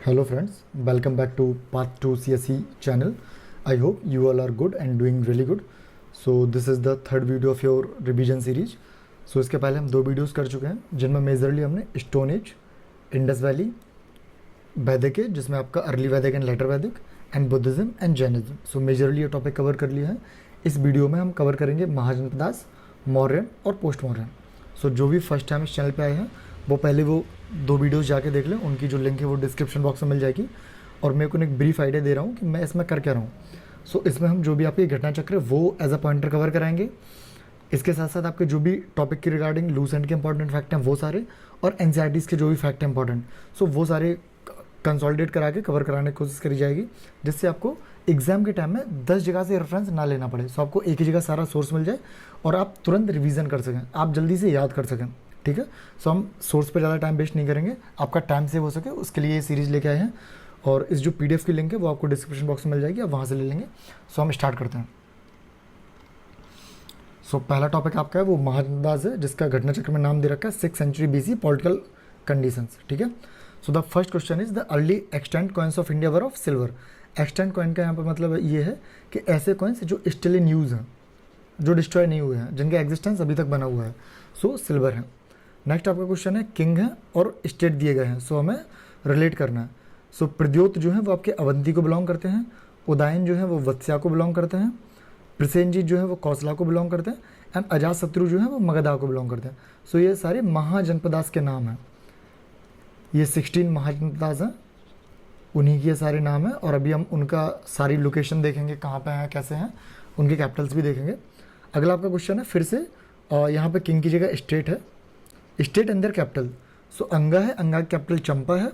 Hello friends, welcome back to Path to CSE channel. I hope you all are good and doing really good. So this is the third video of your revision series. So इसके पहले हम दो videos कर चुके हैं जिनमें majorly हमने stone age, Indus valley, वैदिक एज जिसमें आपका अर्ली वैदिक एंड लेटर वैदिक and Buddhism and Jainism. So majorly ये टॉपिक कवर कर लिया है. इस वीडियो में हम कवर करेंगे महाजनपद दास, मौर्यन और पोस्ट मौर्यन. सो जो भी फर्स्ट टाइम इस चैनल पे आए हैं वो पहले वो दो वीडियोस जाके देख लें. उनकी जो लिंक है वो डिस्क्रिप्शन बॉक्स में मिल जाएगी. और मैं को एक ब्रीफ आइडिया दे रहा हूँ कि मैं इसमें कर क्या रहा हूँ. सो इसमें हम जो भी आपके घटना चक्र है वो एज अ पॉइंटर कवर कराएंगे. इसके साथ साथ आपके जो भी टॉपिक के रिगार्डिंग लूस एंड के इंपॉर्टेंट फैक्ट हैं वो सारे, और एनसीईआरटीज़ के जो भी फैक्ट हैं इंपॉर्टेंट, सो वो सारे कंसोलिडेट करा के कवर कराने की कोशिश करी जाएगी, जिससे आपको एग्जाम के टाइम में 10 जगह से रेफरेंस ना लेना पड़े. सो आपको एक ही जगह सारा सोर्स मिल जाए और आप तुरंत रिवीजन कर सकें, आप जल्दी से याद कर सकें. ठीक है. सो हम सोर्स पे ज़्यादा टाइम वेस्ट नहीं करेंगे, आपका टाइम सेव हो सके उसके लिए ये सीरीज़ लेके आए हैं. और इस जो पीडीएफ की लिंक है वो आपको डिस्क्रिप्शन बॉक्स में मिल जाएगी, आप वहाँ से ले लेंगे. सो हम स्टार्ट करते हैं. सो पहला टॉपिक आपका है वो महाजनपद दास है, जिसका घटना चक्र में नाम दे रखा है 6th century BC political conditions. ठीक है. So the first question is the early extent coins of India were of silver. Extent coin का यहाँ पर मतलब ये है कि ऐसे कॉइन्स जो स्टिल इन यूज़ हैं, जो डिस्ट्रॉय नहीं हुए हैं, जिनका एग्जिस्टेंस अभी तक बना हुआ है, सो सिल्वर है. नेक्स्ट आपका क्वेश्चन है किंग है और स्टेट दिए गए हैं, सो हमें रिलेट करना है. सो प्रद्योत जो है वो आपके अवंती को बिलोंग करते हैं, उदयन जो है वो वत्स्या को बिलोंग करते हैं, प्रसेनजीत जो है वो कौशला को बिलोंग करते हैं, एंड अजातशत्रु जो है वो मगधा को बिलोंग करते हैं. सो ये सारे महाजनपद दास के नाम हैं. ये 16 महाजनपद दास हैं, उन्हीं के सारे नाम हैं. और अभी हम उनका सारी लोकेशन देखेंगे, कहाँ पे हैं, कैसे हैं, उनके कैपिटल्स भी देखेंगे. अगला आपका क्वेश्चन है फिर से, यहाँ पे किंग की जगह स्टेट है, स्टेट एंड देयर कैपिटल. सो अंगा है, अंगा की कैपिटल चंपा है.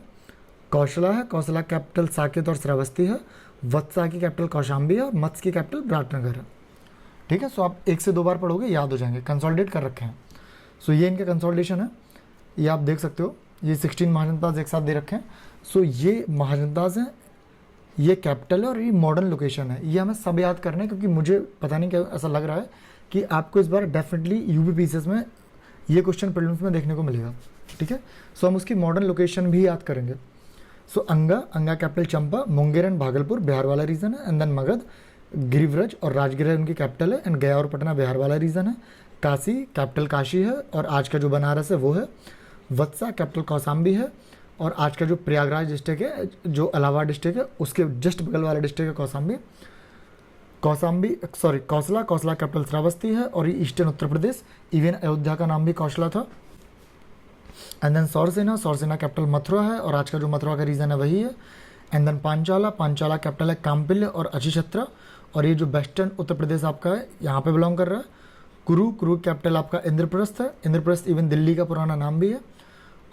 कौशला है, कौशला कैपिटल साकेत और श्रावस्ती है. वत्सा की कैपिटल कौशाम्बी है और मत्स्य की कैपिटल विराटनगर है. ठीक है. सो आप एक से दो बार पढ़ोगे याद हो जाएंगे, कंसोलिडेट कर रखे हैं. सो ये इनका कंसोलिडेशन है, ये आप देख सकते हो. ये 16 महाजनपद दास एक साथ दे रखे हैं. सो ये महाजनपद दास हैं, ये कैपिटल है और ये मॉडर्न लोकेशन है. ये हमें सब याद करना है क्योंकि मुझे पता नहीं क्या ऐसा लग रहा है कि आपको इस बार डेफिनेटली यूपीपीसीएस में ये क्वेश्चन प्रीलिम्स में देखने को मिलेगा. ठीक है. सो हम उसकी मॉडर्न लोकेशन भी याद करेंगे. सो अंगा, अंगा capital Champa, Munger and Bhagalpur Bihar वाला रीजन है. एंड देन मगध, गिरिव्रज और राजगिर उनकी कैपिटल है. एंड गया और पटना बिहार वाला रीजन है. काशी कैपिटल काशी है और आज का जो बनारस है वो है. वत्सा कैपिटल कौशाम्बी है और आज का जो प्रयागराज डिस्ट्रिक्ट है, जो इलाहाबाद डिस्ट्रिक्ट है, उसके जस्ट बगल वाला डिस्ट्रिक्ट है कौशाम्बी. कौशला, कौशला कैपिटल श्रावस्ती है और ये ईस्टर्न उत्तर प्रदेश. इवन अयोध्या का नाम भी कौशला था. एंड देन सौरसेना, सौरसेना कैपिटल मथुरा है और आज का जो मथुरा का रीजन है वही है. And then Panchala, Panchala capital है काम्पिल्य और अचिछत्रा और ये जो वेस्टर्न उत्तर प्रदेश आपका है यहाँ पे बिलोंग कर रहा है. कुरु, कुरु कैपिटल आपका इंद्रप्रस्थ है. इंद्रप्रस्थ इवन दिल्ली का पुराना नाम भी है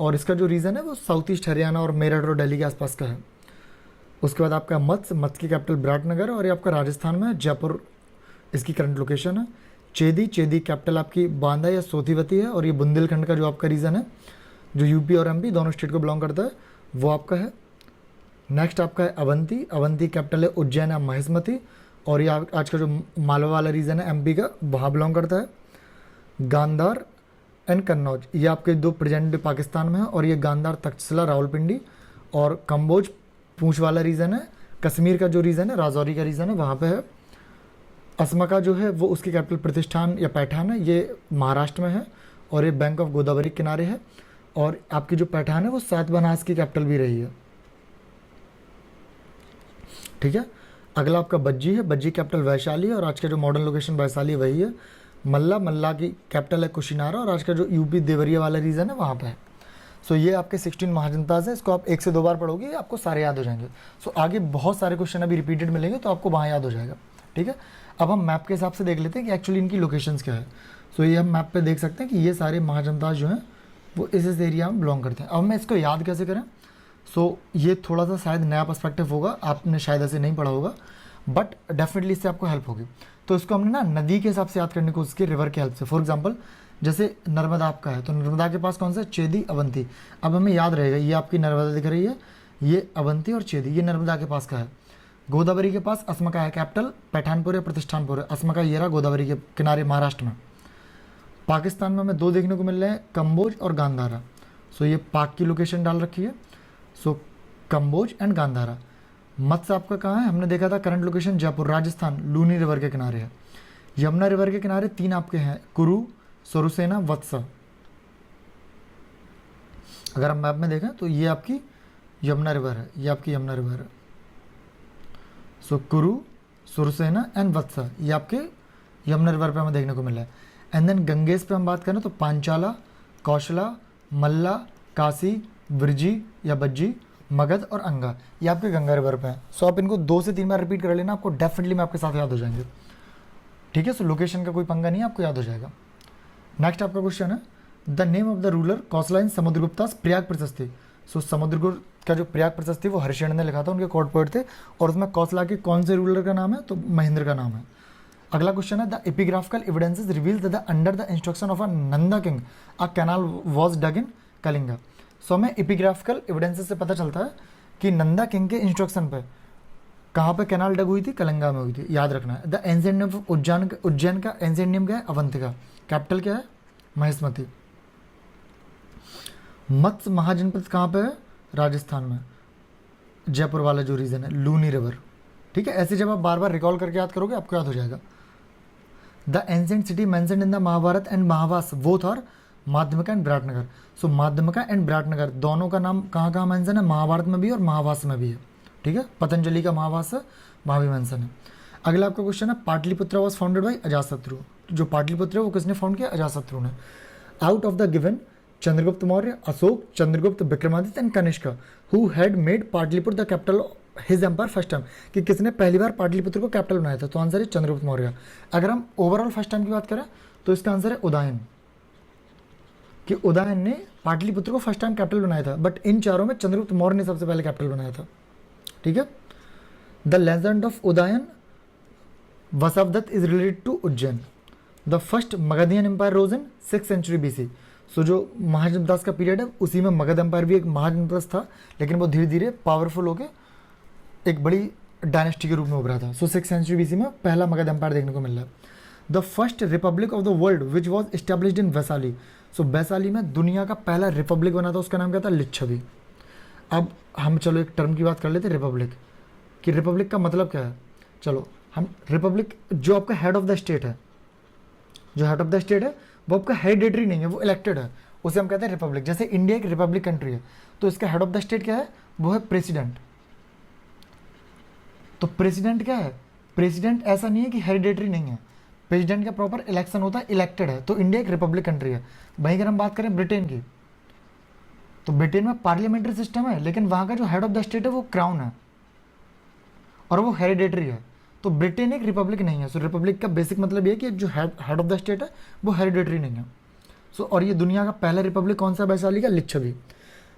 और इसका जो रीजन है वो साउथ ईस्ट हरियाणा और मेरठ और दिल्ली के आसपास का है. उसके बाद आपका मत्स्य, मत्स्य की कैपिटल विराटनगर और ये आपका राजस्थान में है, जयपुर इसकी करंट लोकेशन है. चेदी, चेदी कैपिटल आपकी बांदा या सोतीवती है और ये बुंदेलखंड का जो आपका रीजन है, जो यूपी और एमपी दोनों स्टेट को बिलोंग करता है, वो आपका है. नेक्स्ट आपका है अवंती, अवंती कैपिटल है उज्जैन या महिष्मती और ये आज का जो मालवा वाला रीजन है एमपी का, वहाँ बिलोंग करता है. गांधार एंड कन्नौज ये आपके दो प्रेजेंट पाकिस्तान में है और ये गांधार तक्षशिला रावलपिंडी और कम्बोज पूंछ वाला रीजन है. कश्मीर का जो रीजन है राजौरी का रीजन है, वहाँ पे है. असमका जो है वो उसकी कैपिटल प्रतिष्ठान या पैठान है, ये महाराष्ट्र में है और ये बैंक ऑफ गोदावरी किनारे है. और आपकी जो पैठान है वो सातवाहनास की कैपिटल भी रही है. ठीक है. अगला आपका बज्जी है, बज्जी कैपिटल वैशाली है और आज का जो मॉडर्न लोकेशन वैशाली वही है. मल्ला, मल्ला की कैपिटल है कुशीनारा और आज का जो यूपी देवरिया वाला रीजन है वहाँ पे है. सो ये आपके 16 महाजनपद दास है. इसको आप एक से दो बार पढ़ोगे आपको सारे याद हो जाएंगे. सो आगे बहुत सारे क्वेश्चन अभी रिपीटेड मिलेंगे तो आपको वहाँ याद हो जाएगा. ठीक है. अब हम मैप के हिसाब से देख लेते हैं कि एक्चुअली इनकी लोकेशंस क्या है. सो ये हम मैप पे देख सकते हैं कि ये सारे महाजनपद दास जो हैं वो इस एरिया में बिलोंग करते हैं. अब हमें इसको याद कैसे करें. सो ये थोड़ा सा शायद नया पर्सपेक्टिव होगा, आपने शायद ऐसे नहीं पढ़ा होगा, बट डेफिनेटली इससे आपको हेल्प होगी. तो इसको हमने ना नदी के हिसाब से याद करने की कोशिश की, रिवर के हेल्प से. फॉर एग्जांपल जैसे नर्मदा आपका है तो नर्मदा के पास कौन सा, चेदी, अवंती. अब हमें याद रहेगा ये आपकी नर्मदा दिख रही है, ये अवंती और चेदी ये नर्मदा के पास का है. गोदावरी के पास असमका है, कैपिटल पैठानपुर या प्रतिष्ठानपुर है. असमका ये रहा गोदावरी के किनारे महाराष्ट्र में. पाकिस्तान में हमें दो देखने को मिल रहे हैं, कम्बोज और गांधारा. सो ये पाक की लोकेशन डाल रखी है. सो कंबोज एंड गांधारा। मत्स्य आपका कहाँ है, हमने देखा था current location Jaipur Rajasthan, Luni river के किनारे है। यमुना रिवर के किनारे 3 आपके हैं, कुरु, सुरसेना, वत्सा। अगर हम मैप में देखें तो ये आपकी यमुना रिवर है, ये आपकी यमुना रिवर है। सो कुरु, सुरसेना एंड वत्सा ये आपके यमुना रिवर पे हमें देखने को मिला है। एंड देन गंगेश पे हम बात करें तो पांचाला, कौशला, मल्ला, काशी, विरजी या बज्जी, मगध और अंगा ये आपके गंगा रिवर पे हैं। सो आप इनको 2 से 3 बार रिपीट कर लेना, आपको डेफिनेटली में आपके साथ याद हो जाएंगे। ठीक है, सो लोकेशन का कोई पंगा नहीं है, आपको याद हो जाएगा। नेक्स्ट आपका क्वेश्चन है the name of the ruler Kaushala in Samudragupta's Prayag Prashasti. So Samudragupta का जो प्रयाग प्रशस्ति वो हर्षण ने लिखा था, उनके कोर्ट पोएट थे, और उसमें कौशला के कौन से रूलर का नाम है, तो महेंद्र का नाम है। अगला क्वेश्चन है the epigraphical evidences reveal that under the instruction of a Nanda king a canal was dug in Kalinga. So हमें एपिग्राफिकल एविडेंसेस से पता चलता है कि नंदा किंग के इंस्ट्रक्शन पे कहाँ पे कैनाल डग हुई थी, कलिंगा में हुई थी, याद रखना है। The ancient name of Ujjain का एंशिएंट नेम क्या है, अवंतिका। कैपिटल क्या है, महेशमती। मत्स्य महाजनपद कहाँ पे है, राजस्थान में, जयपुर वाला जो रीजन है, लूनी रिवर। ठीक है, ऐसे जब आप बार बार रिकॉल करके याद करोगे आपको याद हो जाएगा। The ancient city mentioned in the Mahabharata and महाभास both are Madhyamika and Viratnagar. So Madhyamika and Viratnagar दोनों का नाम कहाँ कहाँ मेंशन है, महाभारत में भी और महाभास में भी है। ठीक है, पतंजलि का महाभास है, वहाँ भी मेंशन है। अगला आपका क्वेश्चन है Pataliputra was founded by Ajatashatru. जो पाटलिपुत्र है वो किसने फाउंड किया, अजातशत्रु ने। Out of the given Chandragupta Maurya, Ashoka, Chandragupta, Vikramaditya and Kanishka who had made Pataliputra the capital his empire first time, कि किसने पहली बार पाटलिपुत्र को कैपिटल बनाया था, तो आंसर है चंद्रगुप्त मौर्य। अगर हम ओवरऑल फर्स्ट टाइम की बात करें तो इसका आंसर है उदयन, कि उदयन ने पाटलिपुत्र को फर्स्ट टाइम कैपिटल बनाया था, बट इन चारों में चंद्रगुप्त मौर्य ने सबसे पहले कैपिटल बनाया था। ठीक है, the legend of Udayan Vasavadatta is related to Ujjain. The first Magadhian empire rose in 6th century BC। So जो महाजनपद का पीरियड है उसी में मगध एम्पायर भी एक महाजनपद था, लेकिन वो धीरे धीरे पावरफुल होकर एक बड़ी डायनेस्टी के रूप में उभरा था। सो 6th सेंचुरी BC में पहला मगध एम्पायर देखने को मिल रहा है। The first republic of the world which was established in Vaishali. So Vaishali में दुनिया का पहला रिपब्लिक बना था, उसका नाम क्या था, लिच्छवी। अब हम चलो एक टर्म की बात कर लेते, रिपब्लिक, कि रिपब्लिक का मतलब क्या है। चलो हम रिपब्लिक, जो आपका हेड ऑफ द स्टेट है, जो हेड ऑफ द स्टेट है वो आपका हेरिडेटरी नहीं है, वो इलेक्टेड है, उसे हम कहते हैं रिपब्लिक। जैसे इंडिया एक रिपब्लिक कंट्री है तो इसका हेड ऑफ द स्टेट क्या है, वो है प्रेसिडेंट। तो प्रेसिडेंट क्या है, प्रेसिडेंट ऐसा नहीं है कि हेरिडेटरी नहीं है, प्रेसिडेंट का प्रॉपर इलेक्शन होता है, इलेक्टेड है। तो इंडिया एक रिपब्लिक कंट्री है। वहीं अगर हम बात करें ब्रिटेन की, तो ब्रिटेन में पार्लियामेंट्री सिस्टम है, लेकिन वहाँ का जो हेड ऑफ द स्टेट है वो क्राउन है और वो हेरिडेटरी है। तो ब्रिटेन एक रिपब्लिक नहीं है। सो रिपब्लिक का बेसिक मतलब ये है कि जो हेड ऑफ द स्टेट है वो हेरिडेटरी नहीं है। सो और ये दुनिया का पहला रिपब्लिक कौन सा, वैशाली का, Licchavi.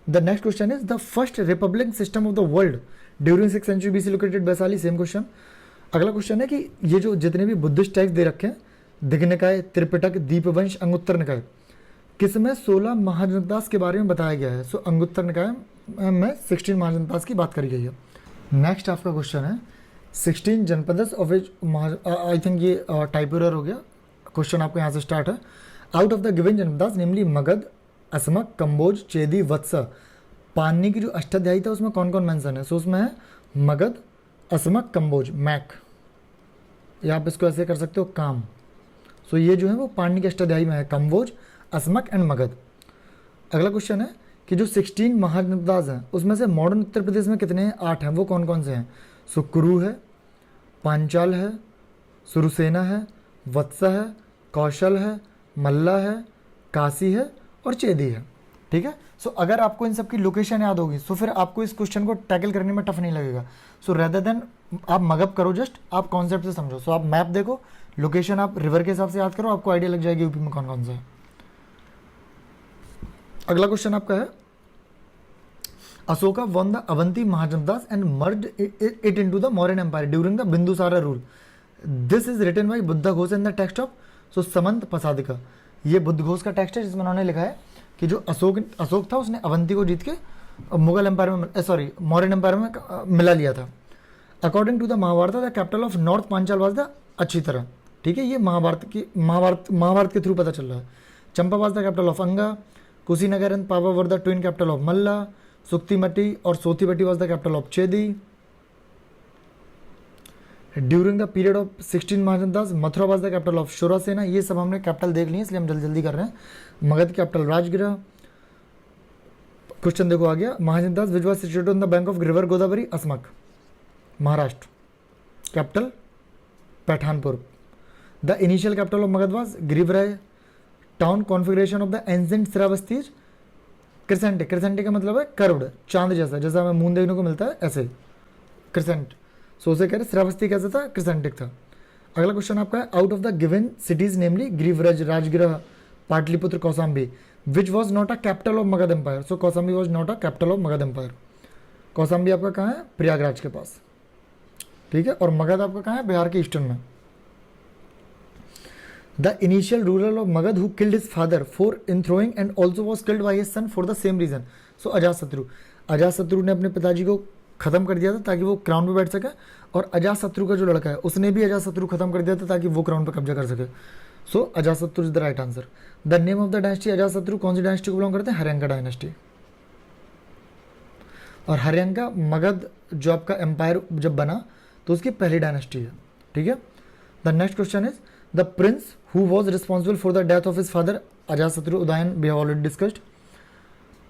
The next question is the first republic system of the world during 6th century BC located Vaishali. Same question. अगला क्वेश्चन है कि ये जो जितने भी बुद्धिस्ट टेक्स्ट दे रखे हैं, दिग्निकाय, त्रिपिटक, दीपवंश, अंगुत्तर निकाय, किसमें 16 महाजनपदास के बारे में बताया गया है। सो अंगुत्तर निकाय में 16 महाजनपदास की बात करी गई है। नेक्स्ट आपका क्वेश्चन है 16 जनपदस ऑफ विच, आई थिंक ये टाइप एरर हो गया, क्वेश्चन आपको यहाँ से स्टार्ट है। Out of the given Janapadas नेमली मगध, असमक, कंबोज, चेदी, वत्सा, पानी की जो अष्टाध्यायी था उसमें कौन कौन मेंशन है। सो उसमें है मगध, असमक, कंबोज, मैक, या आप इसको ऐसे कर सकते हो काम। सो ये जो है वो पानी के अष्टाध्यायी में है, कंबोज, असमक एंड मगध। अगला क्वेश्चन है कि जो 16 महाजनपदास हैं उसमें से मॉडर्न उत्तर प्रदेश में कितने हैं, 8 हैं, वो कौन कौन से हैं। सो कुरु है, पांचाल है, सुरसेना है, वत्सा है, कौशल है, मल्ला है, काशी है और चेदी है। ठीक है, सो अगर आपको इन सब की लोकेशन याद होगी तो फिर आपको इस क्वेश्चन को टैकल करने में टफ नहीं लगेगा। सो रेदर देन आप मगअप करो, जस्ट आप कॉन्सेप्ट से समझो। सो आप मैप देखो, लोकेशन आप रिवर के हिसाब से याद करो, आपको आइडिया लग जाएगी यूपी में कौन कौन सा है। अगला क्वेश्चन आपका है Ashoka won the Avanti Mahajanapadas and merge it into the Mauryan empire during the Bindusara rule. This is written by Buddhaghosa in the text of so Samantapasadika. ये बुद्ध घोष का टेक्स्ट है जिसमें उन्होंने लिखा है कि जो अशोक था उसने अवंती को जीत के मुगल एम्पायर में, सॉरी, मौर्यन एम्पायर में मिला लिया था। According to the Mahabharata the capital of north Panchal was the अच्छी तरह। ठीक है, ये महाभारत के थ्रू पता चल रहा है। Champa was the capital of Anga, Kushinagar and Pava were the twin capital of Malla, Suktimati और Sothimati was the capital of Chedi. During the period of 16 Mahajanapadas Mathura was the capital of Shurasena. ये सब हमने कैपिटल देख लिए, इसलिए हम जल्दी जल्दी कर रहे हैं। मगध कैपिटल राजगृह। क्वेश्चन देखो आ गया, Mahajanapadas which was situated on the bank of river Godavari, Asmaka Maharashtra. Capital Pathanpur. The initial capital of Magadha was गिरिवराय। Town configuration of the ancient Shravasti crescent. Crescent का मतलब है कर्व्ड, चांद जैसा, जैसा हमें मून देखने को मिलता है ऐसे क्रिसेंट। सो उसे कह रहे श्रावस्ती कैसा था, क्रिसेंटिक था। अगला क्वेश्चन आपका है, out of the given cities namely Girivraj, Rajgriha, Pataliputra, Kaushambi, which was not a capital of Magadha empire. So Kaushambi was not a capital of Magadha empire. Kaushambi आपका कहाँ है, प्रयागराज के पास, ठीक है। और मगध आपका कहाँ है, बिहार के ईस्टर्न में। The initial ruler of Magadha who killed his father for enthroning and also was killed by his son for the same reason. So Ajatashatru. Ajatashatru ने अपने पिताजी को खत्म कर दिया था ताकि वो क्राउन पे बैठ सके, और अजातशत्रु का जो लड़का है उसने भी अजातशत्रु खत्म कर दिया था ताकि वो क्राउन पे कब्जा कर सके। So Ajatashatru is the right answer. The name of the dynasty Ajatashatru कौन सी डायनेस्टी को बिलोंग करते हैं, हर्यंका डायनेस्टी। और हर्यंका मगध जो आपका एम्पायर जब बना तो उसकी पहली डायनेस्टी है, ठीक है। The next question is the prince who was responsible for the death of his father Ajatashatru, Udayan we have already discussed.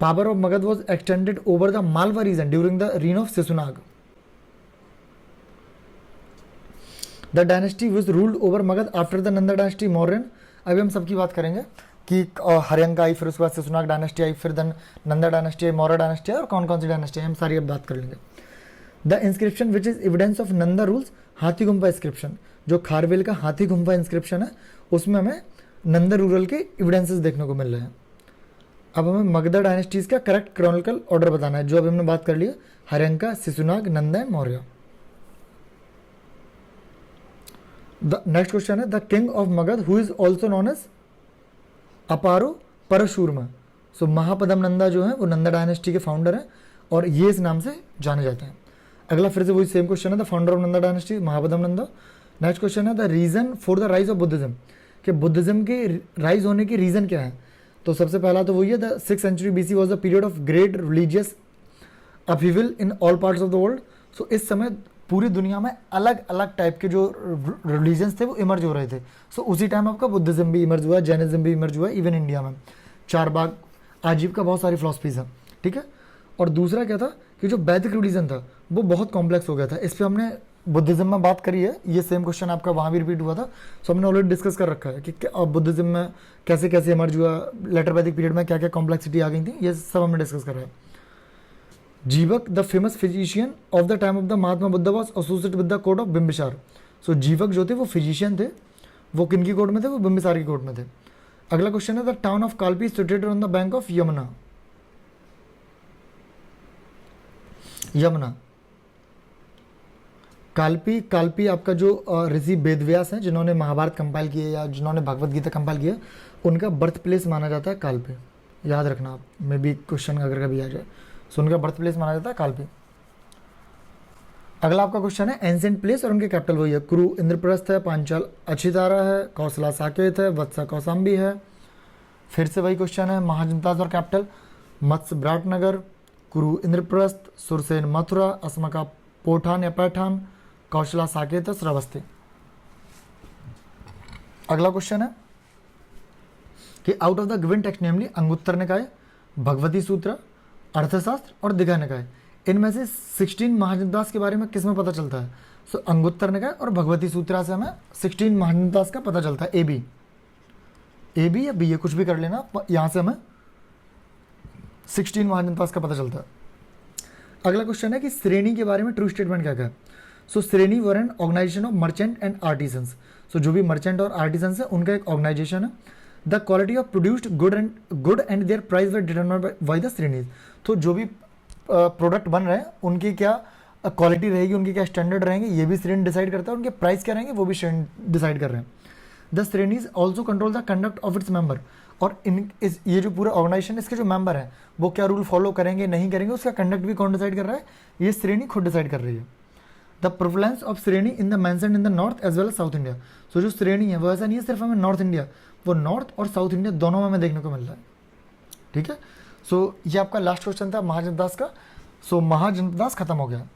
Power of Magad was extended over the Malwa region during the reign of Sisunag. The dynasty was ruled over Magad after the Nanda dynasty Mauryan. अभी हम सबकी बात करेंगे कि हर्यंका आई, फिर उसके बाद सिसुनाग dynasty आई, फिर देन नंदा डायनेस्टी आई, मौर्य डायनेस्टी आई, और कौन कौन सी डायनेस्टी आई हम सारी अब बात कर लेंगे। The inscription which is evidence of Nanda rules, हाथी गुम्फा इंस्क्रिप्शन, जो खारवेल का हाथी गुम्फा इंस्क्रिप्शन है उसमें हमें नंदा रूरल के एविडेंसेस देखने को मिल रहे हैं। अब हमें मगध डायनेस्टीज का करेक्ट क्रॉनिकल ऑर्डर बताना है, जो अभी हमने बात कर लिया, Haryanka, Shishunaga, Nanda and Maurya. The next question है, the king of Magadha who is also known as Apara Parashurama. So Mahapadma Nanda जो है वो नंदा डायनेस्टी के फाउंडर हैं और ये इस नाम से जाने जाते हैं। अगला फिर से वही सेम क्वेश्चन है, the founder of Nanda dynasty Mahapadma Nanda. Next question है, the reason for the rise of Buddhism, कि बुद्धिज्म के राइज होने की रीजन क्या है। तो सबसे पहला तो वही है, the 6th century BC was the period of great religious upheaval in all parts of the world. So इस समय पूरी दुनिया में अलग अलग टाइप के जो रिलीजन्स थे वो इमर्ज हो रहे थे। सो उसी टाइम आपका बुद्धिज्म भी इमर्ज हुआ, जैनिज्म भी इमर्ज हुआ, इवन इंडिया में चारबाग, आजीव का बहुत सारी फिलॉसफीज हैं, ठीक है। और दूसरा क्या था कि जो वैदिक रिलीजन था वो बहुत कॉम्प्लेक्स हो गया था। इस पर हमने बुद्धिज्म में बात करी है, ये सेम क्वेश्चन आपका वहाँ भी रिपीट हुआ था। सो हमने ऑलरेडी डिस्कस कर रखा है कि बुद्धिज्म में कैसे कैसे इमर्ज हुआ, लेटर वैदिक पीरियड में क्या क्या कॉम्प्लेक्सिटी आ गई थी, ये सब हमने डिस्कस करा है। Jivaka the famous physician of the time of the Mahatma Buddha was associated with the court of Bimbisara. So Jivaka जो थे वो फिजिशियन थे, वो किन की कोर्ट में थे, वो बिम्बिसार की कोर्ट में थे। अगला क्वेश्चन है, the town of Kalpi situated on the bank of Yamuna. Yamuna Kalpi आपका जो ऋषि वेदव्यास हैं जिन्होंने महाभारत कंपाइल किए या जिन्होंने भगवत गीता कंपाइल किया, उनका बर्थ प्लेस माना जाता है काल्पी। याद रखना आप, मे भी क्वेश्चन अगर कभी आ जाए। सो उनका बर्थ प्लेस माना जाता है काल्पी। अगला आपका क्वेश्चन है, एंसेंट प्लेस और उनके कैपिटल वही है, कुरु इंद्रप्रस्थ है, पांचाल अक्षितारा है, कौशला साकेत है, वत्सा कौसाम्बी है। फिर से वही क्वेश्चन है, महाजनताज और कैपिटल मत्स्य विराटनगर, कुरु इंद्रप्रस्थ, सुरसेन मथुरा, असमका पोठान या पैठान, कौशला साकेत, श्रावस्ती। अगला क्वेश्चन है कि out of the given text namely Anguttara Nikaya, Bhagavati सूत्र, अर्थशास्त्र और दिघा निकाय, इनमें से 16 महाजनदास के बारे में किस में पता चलता है। सो अंगुत्तर निकाय और भगवती सूत्रा से हमें 16 महाजनदास का पता चलता है। ए बी या बी, कुछ भी कर लेना, यहां से हमें 16 महाजनदास का पता चलता है। अगला क्वेश्चन है कि श्रेणी के बारे में ट्रू स्टेटमेंट क्या है। So Shreni were an organisation of merchant and artisans. So जो भी मर्चेंट और आर्टिसंस है उनका एक ऑर्गेनाइजेशन है। The quality of produced good and their price were determined by the Shrenis. तो जो भी प्रोडक्ट बन रहे हैं उनकी क्या क्वालिटी रहेगी, उनके क्या स्टैंडर्ड रहेंगे, ये भी श्रेणी डिसाइड करता है, उनके प्राइस क्या रहेंगे वो भी श्रेणी डिसाइड कर रहे हैं। The श्रेणीज also control the conduct of its member. और ये जो पूरा ऑर्गेनाइजेशन इसके जो मेंबर हैं वो क्या रूल फॉलो करेंगे नहीं करेंगे, उसका कंडक्ट भी कौन डिसाइड कर रहा है, ये श्रेणी खुद डिसाइड कर रही है। The prevalence of Shreni in the mentioned in the north as well as south India. So जो श्रेणी है वो ऐसा नहीं है सिर्फ हमें नॉर्थ इंडिया, वो नॉर्थ और साउथ इंडिया दोनों में हमें देखने को मिल रहा है, ठीक है। सो ये आपका लास्ट क्वेश्चन था महाजनदास का। सो महाजनदास खत्म हो गया।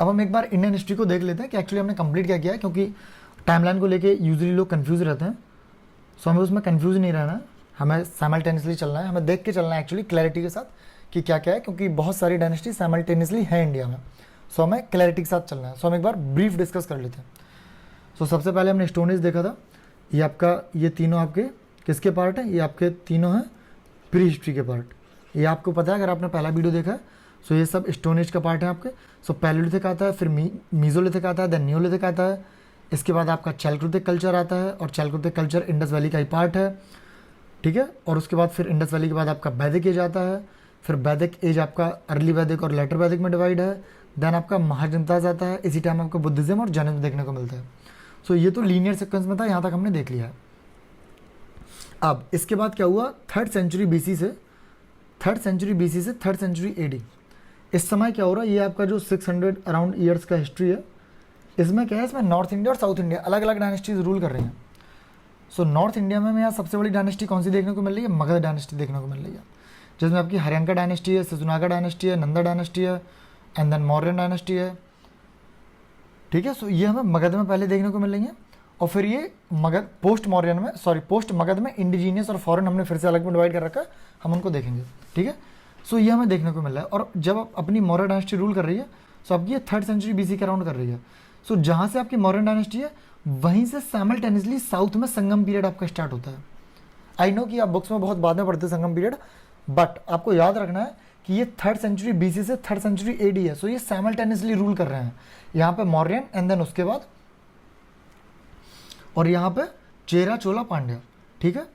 अब हम एक बार इंडियन हिस्ट्री को देख लेते हैं कि एक्चुअली हमने कंप्लीट क्या किया है, क्योंकि टाइमलाइन को लेके यूजुअली लोग कंफ्यूज रहते हैं। सो हमें उसमें कंफ्यूज नहीं रहना है, हमें साइमल्टेनियसली चलना है, हमें देख के चलना है एक्चुअली क्लैरिटी के साथ कि क्या क्या है, क्योंकि बहुत सारी डायनेस्टी साइमल्टेनियसली है इंडिया में। सो हमें क्लैरिटी के साथ चलना है। सो हम एक बार ब्रीफ डिस्कस कर लेते हैं। सो सबसे पहले हमने स्टोन एज देखा था। ये आपका ये तीनों आपके किसके पार्ट हैं? ये आपके तीनों हैं प्री हिस्ट्री के पार्ट। ये आपको पता है अगर आपने पहला वीडियो देखा है। सो ये सब स्टोन एज का पार्ट है आपके। सो पैलेलिथिक आता है, फिर मीजोलिथिक आता है, देन न्यूलिथिक आता है, इसके बाद आपका चैल्कोलिथिक कल्चर आता है, और चैल्कोलिथिक कल्चर इंडस वैली का ही पार्ट है, ठीक है। और उसके बाद फिर इंडस वैली के बाद आपका वैदिक एज आता है, फिर वैदिक एज आपका अर्ली वैदिक और लेटर वैदिक में डिवाइड है, देन आपका महाजनताज आता है, इसी टाइम आपको बुद्धिज्म और जैनिज्म देखने को मिलता है। सो ये तो लीनियर सीक्वेंस में था, यहाँ तक हमने देख लिया है। अब इसके बाद क्या हुआ, थर्ड सेंचुरी बीसी से थर्ड सेंचुरी एडी, इस समय क्या हो रहा है, ये आपका जो 600 अराउंड ईयर्स का हिस्ट्री है, इसमें क्या है, इसमें नॉर्थ इंडिया और साउथ इंडिया अलग अलग डायनेस्टीज रूल कर रही हैं। सो नॉर्थ इंडिया में यहाँ सबसे बड़ी डायनेस्टी कौन सी देखने को मिल रही है? मगध डायनेस्टी देखने को मिल रही है, जिसमें आपकी हरियाणा डायनेस्टी है, सिजुनागा डायनेस्टी है, नंदा डायनेस्टी है, एंड देन मौर्यन डायनेस्टी है, ठीक है। सो ये हमें मगध में पहले देखने को मिल रही है, और फिर ये मगध पोस्ट मगध में इंडिजीनियस और फॉरेन हमने फिर से अलग में डिवाइड कर रखा है, हम उनको देखेंगे, ठीक है। सो ये हमें देखने को मिल रहा है। और जब आप अपनी मौर्य डायनेस्टी रूल कर रही है, सो आपकी ये थर्ड सेंचुरी बीसी के अराउंड कर रही है। सो जहाँ से आपकी मौर्यन डायनेस्टी है, वहीं से साइमल्टेनियसली साउथ में संगम पीरियड आपका स्टार्ट होता है। आई नो कि आप बुक्स में बहुत बाद में पढ़ते हैं संगम पीरियड, बट आपको याद रखना है कि ये थर्ड सेंचुरी बीसी से थर्ड सेंचुरी एडी है। सो ये साइमल्टेनियसली रूल कर रहे हैं, यहाँ पे मौर्यन एंड देन उसके बाद, और यहाँ पे चेरा चोला पांड्या, ठीक है।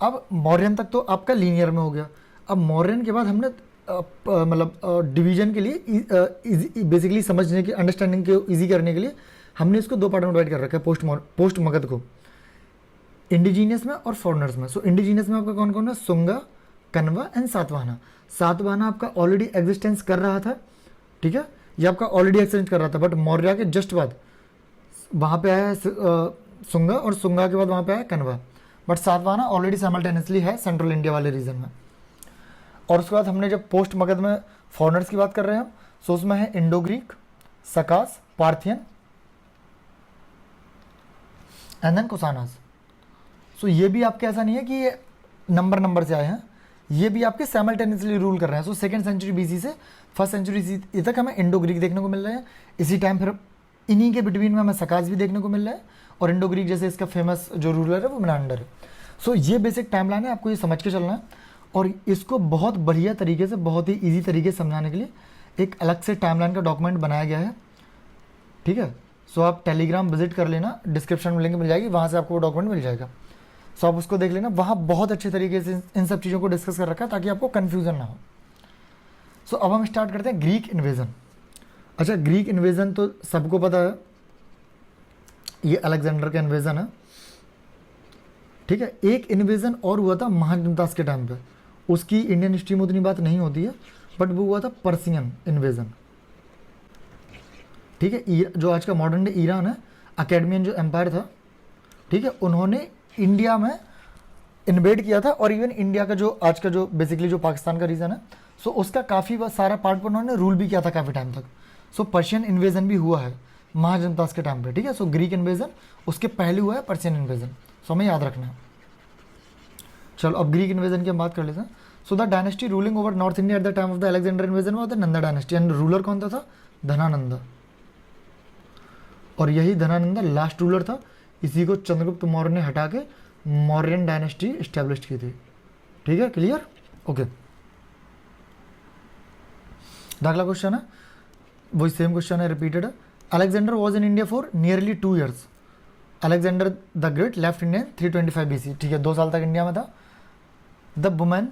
अब मौर्यन तक तो आपका लीनियर में हो गया। अब मौर्यन के बाद हमने मतलब डिवीजन के लिए बेसिकली समझने की अंडरस्टैंडिंग को ईजी करने के लिए हमने इसको दो पार्ट में डिवाइड कर रखा है, पोस्ट मगध को, इंडिजीनियस में और फॉरनर्स में। सो इंडिजीनियस में आपका कौन कौन है? सुंगा, कन्वा एंड सातवाहना। सातवाहना आपका ऑलरेडी एग्जिस्टेंस कर रहा था, ठीक है, ये आपका ऑलरेडी एक्सटेंस कर रहा था, बट मौर्य के जस्ट बाद वहाँ पे आया है सुंगा, और सुंगा के बाद वहाँ पे आया Kanva, but Satavahana already simultaneously है सेंट्रल इंडिया वाले रीजन में। और उसके बाद हमने जब पोस्ट मगध में फॉरनर्स की बात कर रहे हैं हम, सो उसमें है Indo Greek, Sakas, Parthian and then Kushanas. So ये भी आपके ऐसा नहीं है कि ये नंबर से आए हैं, ये भी आपके साइमल्टेनियसली रूल कर रहे हैं। सो सेकेंड सेंचुरी बीसी से फर्स्ट सेंचुरी तक हमें इंडो ग्रीक देखने को मिल रहे हैं। इसी टाइम फिर इन्हीं के बिटवीन में हमें सकास भी देखने को मिल रहा है, और इंडो ग्रीक जैसे इसका फेमस जो रूलर है वो मेनांडर है। सो ये बेसिक टाइमलाइन है, आपको ये समझ के चलना है। और इसको बहुत बढ़िया तरीके से, बहुत ही ईजी तरीके से समझाने के लिए एक अलग से टाइमलाइन का डॉक्यूमेंट बनाया गया है, ठीक है। सो आप टेलीग्राम विजिट कर लेना, डिस्क्रिप्शन में लिंक मिल जाएगी, वहाँ से आपको वो डॉक्यूमेंट मिल जाएगा। सो आप उसको देख लेना, वहाँ बहुत अच्छे तरीके से इन सब चीज़ों को डिस्कस कर रखा है ताकि आपको कन्फ्यूजन ना हो। सो अब हम स्टार्ट करते हैं ग्रीक इन्वेजन। अच्छा, ग्रीक इन्वेजन तो सबको पता है, ये अलेक्जेंडर का इन्वेजन है, ठीक है। एक इन्वेजन और हुआ था महाजनदास के टाइम पे, उसकी इंडियन हिस्ट्री में उतनी बात नहीं होती है, बट वो हुआ था पर्सियन इन्वेजन, ठीक है। जो आज का मॉडर्न डे ईरान है, अकेडमियन जो एम्पायर था, ठीक है, उन्होंने इंडिया में इन्वेड किया था, और इवन इंडिया का जो आज का जो बेसिकली जो पाकिस्तान का रीजन है, सो उसका काफ़ी सारा पार्ट पर उन्होंने रूल भी किया था काफ़ी टाइम तक। सो पर्शियन इन्वेजन भी हुआ है महाजनदास के टाइम पे, ठीक है। सो ग्रीक इन्वेजन उसके पहले हुआ है पर्शियन इन्वेजन, सो हमें याद रखना है। चलो अब ग्रीक इन्वेजन की हम बात कर लेते हैं। So the dynasty ruling over north India at the time of the Alexander invasion में नंदा डायनेस्टी, एंड रूलर कौन था? धनानंदा। और यही धनानंदा लास्ट रूलर था, इसी को चंद्रगुप्त मौर्य ने हटा के मौर्यन डायनेस्टी इस्टेब्लिश की थी, ठीक है, क्लियर, ओके। अगला क्वेश्चन है, वही सेम क्वेश्चन है, रिपीटेड है। Alexander was in India for nearly 2 years। Alexander the great left India 325 BC, ठीक है, 2 साल तक इंडिया में था। The women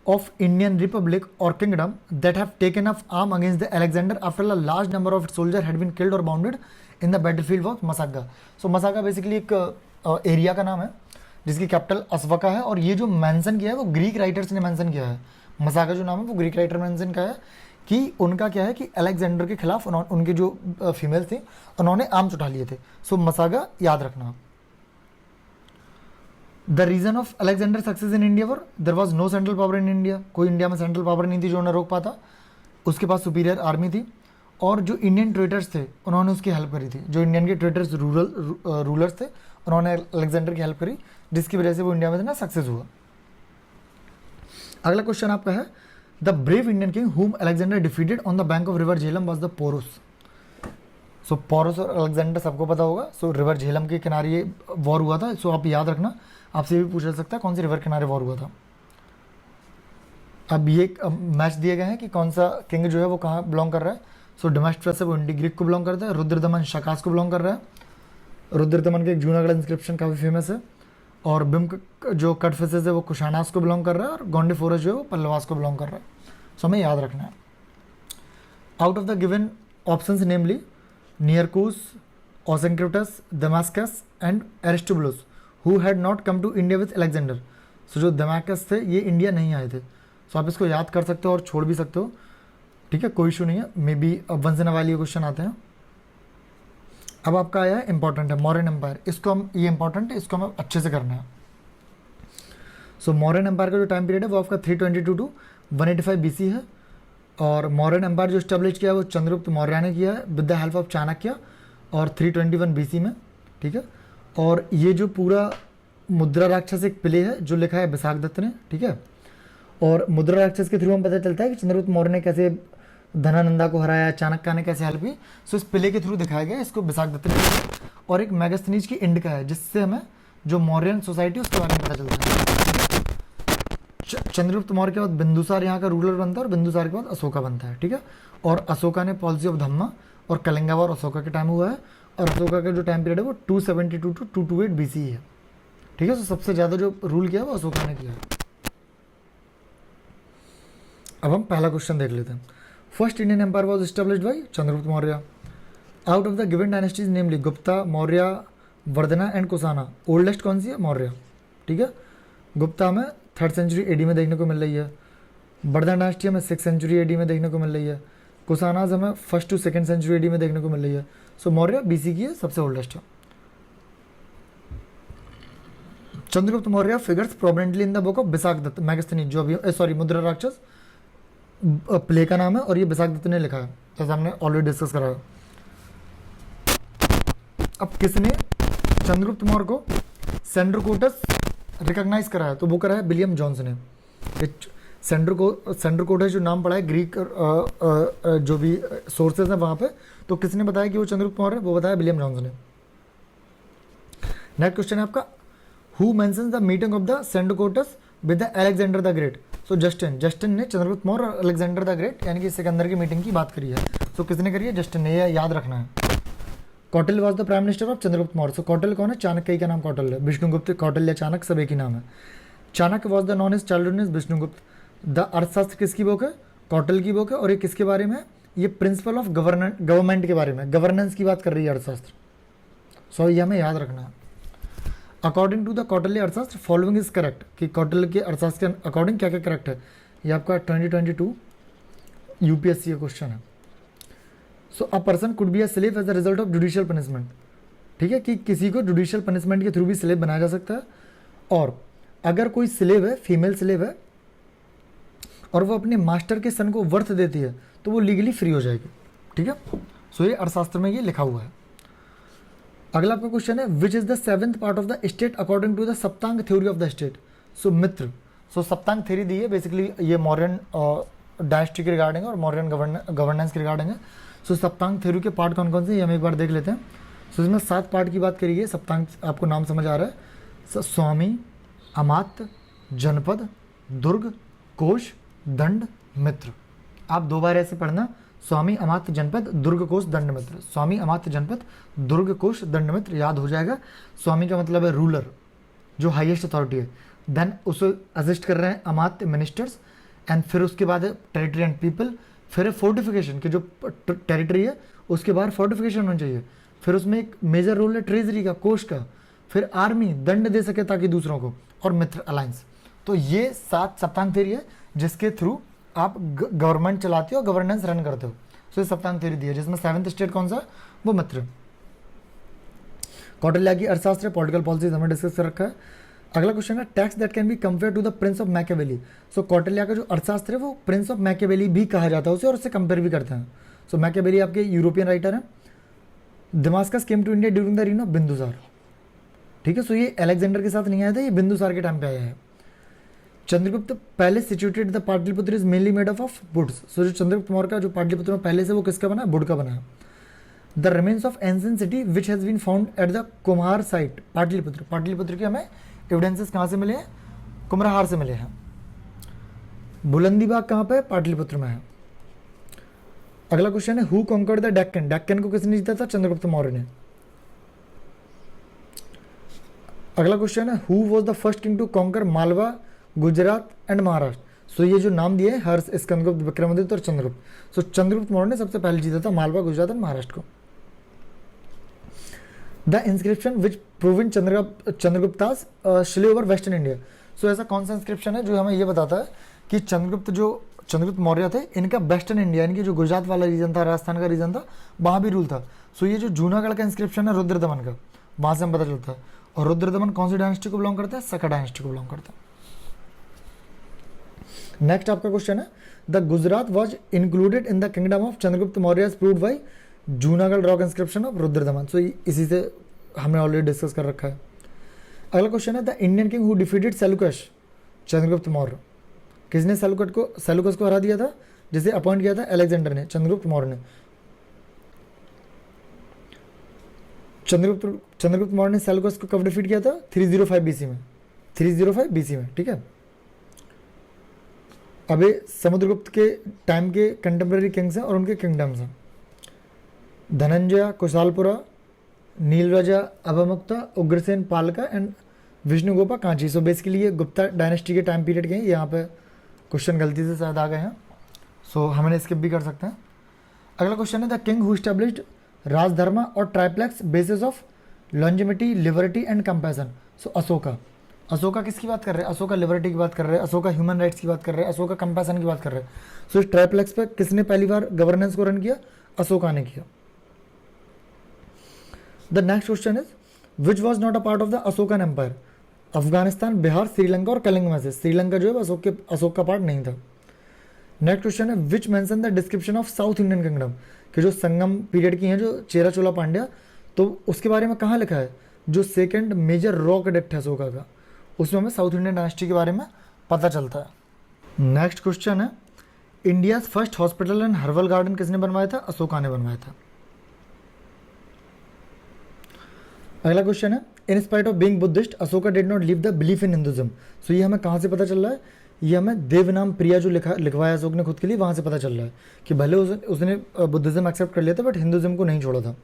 of Indian republic और kingdom that have taken up arm against the Alexander after a large number of soldier had been killed और bounded in the battlefield of Massaga. So Massaga basically एक area का नाम है जिसकी capital अस्वका है, और ये जो मेंशन किया है वो ग्रीक राइटर्स ने मेंशन किया है। मसागा जो नाम है वो ग्रीक राइटर मेंशन किया है कि उनका क्या है कि अलेक्जेंडर के खिलाफ उनके जो फीमेल थे उन्होंने आर्म्स उठा लिए थे। सो मसागा याद रखना। The reason of Alexander success in India where there was no central power in India, कोई इंडिया में सेंट्रल पावर नहीं थी जो उन्हें रोक पाता, उसके पास सुपीरियर आर्मी थी, और जो इंडियन ट्रेडर्स थे उन्होंने उसकी हेल्प करी थी, जो इंडियन के ट्रेडर्स रूलर्स थे उन्होंने अलेक्जेंडर की हेल्प करी, जिसकी वजह से वो इंडिया में ना सक्सेस हुआ। अगला क्वेश्चन आपका है the brave Indian king whom Alexander defeated on the bank of river Jhelum was the Porus. So Porus और अलेक्जेंडर सबको पता होगा। सो रिवर झेलम के किनारे ये वॉर हुआ था। सो आप याद रखना, आपसे भी पूछा जा सकता है कौन सी रिवर किनारे वॉर हुआ था। अब ये मैच दिए गए हैं कि कौन सा किंग जो है वो कहाँ बिलोंग कर रहा है। सो डेमेस्ट्रस है वो इंडिग्रिक को बिलोंग करता है, रुद्रदमन शकास को बिलोंग कर रहा है। रुद्रदमन के एक जूनागढ़ इंस्क्रिप्शन काफ़ी फेमस है, और बिम जो कटफिसेस है वो कुशानास को बिलोंग कर रहा है, और गोंडेफोरस जो है वो पल्लवास को बिलोंग कर रहा है। सो हमें याद रखना है। Out of the given options namely Nearchus, Onesicritus, Damascus and Aristobulus who had not come to India with Alexander. So जो दमास्कस थे ये इंडिया नहीं आए थे। सो आप इसको याद कर सकते हो और छोड़ भी सकते हो, ठीक है, कोई इशू नहीं है। Maybe once in a while ये क्वेश्चन आते हैं। अब आपका आया है इंपॉर्टेंट है मौर्यन एम्पायर। इसको हम, ये इंपॉर्टेंट है, इसको हमें अच्छे से करना है। सो मौर्यन एम्पायर का जो टाइम पीरियड है वो आपका 322 टू 185 BC है, और मौर्यन एम्पायर जो स्टेब्लिश किया है वो चंद्रगुप्त मौर्य ने किया है with the help of Chanakya, और 321 BC में, ठीक है। और ये जो पूरा मुद्रा राक्षस एक प्ले है जो लिखा है विशाख दत्त ने, ठीक है। और मुद्रा राक्षस के थ्रू हम पता चलता है कि चंद्रगुप्त मौर्य ने कैसे धनानंदा को हराया, चाणक्य ने कैसे हेल्प की। सो इस प्ले के थ्रू दिखाया गया, इसको विशाख दत्त ने किया। और एक मेगास्थनीज की इंड का है जिससे हमें जो मौर्यन सोसाइटी उसके बारे में पता चलता है। चंद्रगुप्त मौर्य के बाद बिंदुसार यहाँ का रूलर बनता है, और बिंदुसार के बाद अशोका बनता है, ठीक है। और अशोका ने पॉलिसी ऑफ धम्मा और कलिंगा वॉर अशोका के टाइम हुआ है, और अशोका का जो टाइम पीरियड है वो 272 टू 228 BC है, ठीक है। तो सबसे ज़्यादा जो रूल किया है वो अशोका ने किया है। अब हम पहला क्वेश्चन देख लेते हैं। First Indian empire was established by Chandragupta Maurya. Out of the given dynasties namely Gupta, Maurya, Vardhana and Kushana, oldest कौन सी है? मौर्य, ठीक है। गुप्ता में 3rd सेंचुरी AD में देखने को मिल रही है, वर्धना डायनेस्टी में 6th सेंचुरी AD में देखने को मिल रही है, कुशानाज हमें 1st to 2nd century AD में देखने को मिल रही है। सो मौर्य BC की है, सबसे ओल्डेस्ट है। Chandragupta Maurya figures prominently in the book of Vishakha Datta Megasthenes, जो अभी सॉरी मुद्रा राक्षस प्ले का नाम है, और ये विशाख दत्त ने लिखा है, जैसे हमने ऑलरेडी डिस्कस करा है। अब किसने चंद्रगुप्त मौर्य को सेंड्रोकोटस रिकॉग्नाइज करा है? तो वो करा है विलियम जॉन्स ने। सेंड्रोकोटस जो नाम पड़ा है ग्रीक जो भी सोर्सेज हैं वहाँ पे, तो किसने बताया कि वो चंद्रगुप्त मौर्य? वो बताया विलियम जॉन्स ने। नेक्स्ट क्वेश्चन है आपका, who mentions the meeting of the Sandrocottus with the Alexander the great? So Justin ने चंद्रगुप्त मौर्य और अलेक्जेंडर द ग्रेट यानी कि सिकंदर की मीटिंग की बात करी है। सो किसने करी है? जस्टिन ने, ये याद रखना है। Kautilya was the prime minister of Chandragupta Maurya. So Kautilya कौन है? चाणक्य का नाम कौटिल्य है। विष्णुगुप्त, कौटिल्य, चाणक्य सब एक ही नाम है। Chanakya was the known as childhood is Vishnugupta. The Arthashastra किसकी बुक है? कौटिल्य की बुक है। और ये किसके बारे में? ये प्रिंसिपल ऑफ गवर्नमेंट के बारे में, गवर्नेंस की बात कर रही है अर्थशास्त्र। सो ये हमें याद रखना है। अकॉर्डिंग टू द कौटिल्य अर्थशास्त्र फॉलोइंग इज करेक्ट, कि कौटिल्य के अर्थशास्त्र के अकॉर्डिंग क्या क्या करेक्ट है? ये आपका 2022 UPSC का क्वेश्चन है। So a person could be a slave as a result of judicial punishment, ठीक है, कि किसी को जुडिशियल पनिशमेंट के थ्रू भी स्लेव बनाया जा सकता है। और अगर कोई स्लेव है, फीमेल स्लेव है, और वो अपने मास्टर के सन को वर्थ देती है, तो वो लीगली फ्री हो जाएगी, ठीक है। सो ये अर्थशास्त्र में ये लिखा हुआ है। अगला आपका क्वेश्चन है, which is the 7th part of the state according to the Saptanga theory of the state? So Mitra, so Saptanga theory दी है, बेसिकली ये मौर्यन डायनेस्टी के रिगार्डिंग है और मौर्यन गवर्नेंस के रिगार्डिंग है। सो सप्तांग थ्योरी के पार्ट कौन कौन से, ये हम एक बार देख लेते हैं। सो इसमें 7 पार्ट की बात करिए। सप्तांग, आपको नाम समझ आ रहा है, स्वामी, अमात्य, जनपद, दुर्ग, कोश, दंड, मित्र। आप 2 बार ऐसे पढ़ना, स्वामी, अमात्य, जनपद, दुर्ग, कोश, दंड, मित्र। स्वामी, अमात्य, जनपद, दुर्ग, कोश, दंड, मित्र, याद हो जाएगा। स्वामी का मतलब है रूलर, जो हाईएस्ट अथॉरिटी है। देन उसे असिस्ट कर रहे हैं अमात्य, मिनिस्टर्स, एंड फिर उसके बाद है टेरिटरी एंड पीपल, फिर है फोर्टिफिकेशन, कि जो टेरिटरी है उसके बाहर फोर्टिफिकेशन होना चाहिए। फिर उसमें एक मेजर रोल है ट्रेजरी का, कोष का। फिर आर्मी दंड दे सके ताकि दूसरों को, और मित्र अलायंस। तो ये 7 सप्तांग थ्योरी है जिसके थ्रू आप गवर्नमेंट चलाते हो, गवर्नेंस रन करते हो। सो ये सप्तांग थ्योरी दी है, जिसमें 7th स्टेट कौन सा? वो मित्र। कौटिल्य की अर्थशास्त्र, पॉलिटिकल पॉलिसी हमें डिस्कस कर रखा है। अगला क्वेश्चन है text that can be compare to the Prince of Machiavelli. So Kautilya का जो अर्थशास्त्र है वो प्रिंस ऑफ मैकेवेली भी कहा जाता है उसे, और उससे कंपेयर भी करते हैं। सो मैकेवेली आपके यूरोपियन राइटर हैं। Damascus came to India during the reign of Bindusara, ठीक है। सो ये अलेक्जेंडर के साथ नहीं आया था, ये बिंदुसार के टाइम पे आया है। Chandragupta palace situated the Pataliputra is mainly made of woods. So जो चंद्रगुप्त मौर्य का जो पाटलिपुत्र में पैलेस है वो किसका बना है, वुड का बना है। The remains of ancient city which has been found at the Kumhrar site Pataliputra. Pataliputra के हमें एविडेंसेस कहाँ से मिले हैं, कुम्हार से मिले हैं। बुलंदीबाग कहाँ पे, पाटलिपुत्र में है। अगला क्वेश्चन है who conquered the Deccan. Deccan को किसने जीता था, चंद्रगुप्त मौर्य ने। अगला क्वेश्चन है who was the first king to conquer Malwa, Gujarat and Maharashtra. So ये जो नाम दिए हर्ष, स्कंदगुप्त, विक्रमादित्य और चंद्रगुप्त। सो चंद्रगुप्त मौर्य ने सबसे पहले जीता था मालवा, गुजरात एंड महाराष्ट्र को। The inscription which proving Chandragupta's शिले ओवर वेस्टर्न इंडिया। सो ऐसा कौन सा इंस्क्रिप्शन है जो हमें ये बताता है कि चंद्रगुप्त मौर्य थे, इनका वेस्टर्न इंडिया यानी कि जो गुजरात वाला रीजन था, राजस्थान का रीजन था, वहाँ भी रूल था। सो ये जो जूनागढ़ का इंस्क्रिप्शन है रुद्रदमन का, वहाँ से हम पता चलता है। और रुद्रदमन कौन सी डायनेस्टी को बिलोंग करता है, सका डायनेस्टी को बिलोंग करता है। नेक्स्ट आपका क्वेश्चन है the Gujarat was included in the kingdom of Chandragupta Maurya proved by Junagadh rock inscription of Rudradaman. So इसी से हमने ऑलरेडी डिस्कस कर रखा है। अगला क्वेश्चन है the Indian king who defeated Seleucus. Chandragupta Maurya, किसने सेलुकस को हरा दिया था, जिसे अपॉइंट किया था अलेक्जेंडर ने, चंद्रगुप्त मौर्य ने। चंद्रगुप्त मौर्य ने सेलुकस को कब डिफीट किया था, 305 बीसी में, 305 बीसी में, ठीक है। अभी समुद्रगुप्त के टाइम के कंटेम्प्रेरी किंग्स हैं और उनके किंगडम्स हैं। Dhananjaya, Kushalapura, Nilaraja, Avamukta, Ugrasena Palakka and Vishnugopa Kanchi. So basically ये गुप्ता डायनेस्टी के टाइम पीरियड के हैं। यहाँ पे क्वेश्चन गलती से शायद आ गए हैं, सो हमें स्किप भी कर सकते हैं। अगला क्वेश्चन है the king who established Rajadharma और triplex basis of longevity, liberty and compassion. So Ashoka किसकी बात कर रहे हैं, अशोका लिबर्टी की बात कर रहे हैं, अशोका ह्यूमन राइट्स की बात कर रहे हैं, अशोका कंपैशन की बात कर रहे हैं। सो इस ट्राइप्लेक्स पे किसने पहली बार गवर्नेंस को रन किया, अशोका ने किया। The next question is which was not a part of the Ashokan empire. Afghanistan, Bihar, Sri Lanka और कलिंग में से श्रीलंका जो है अशोक का पार्ट नहीं था। नेक्स्ट क्वेश्चन है which mention the description of south Indian kingdom, कि जो संगम पीरियड की हैं जो चेरा चोला पांड्या, तो उसके बारे में कहाँ लिखा है, जो सेकंड मेजर रॉक एडिक्ट है अशोका का, उसमें हमें साउथ इंडियन डायनेस्टी के बारे में पता चलता है। नेक्स्ट क्वेश्चन है India first hospital and herbal garden किसने बनवाया था, अशोका ने बनवाया था। अगला क्वेश्चन है in spite of being Buddhist Ashoka did not leave the belief in Hinduism. So ये हमें कहाँ से पता चल रहा है, ये हमें देवनाम प्रिया जो लिखवाया अशोक ने खुद के लिए, वहाँ से पता चल रहा है कि भले उसने बुद्धिज्म एक्सेप्ट कर लिया था बट हिंदुज्म को नहीं छोड़ा था।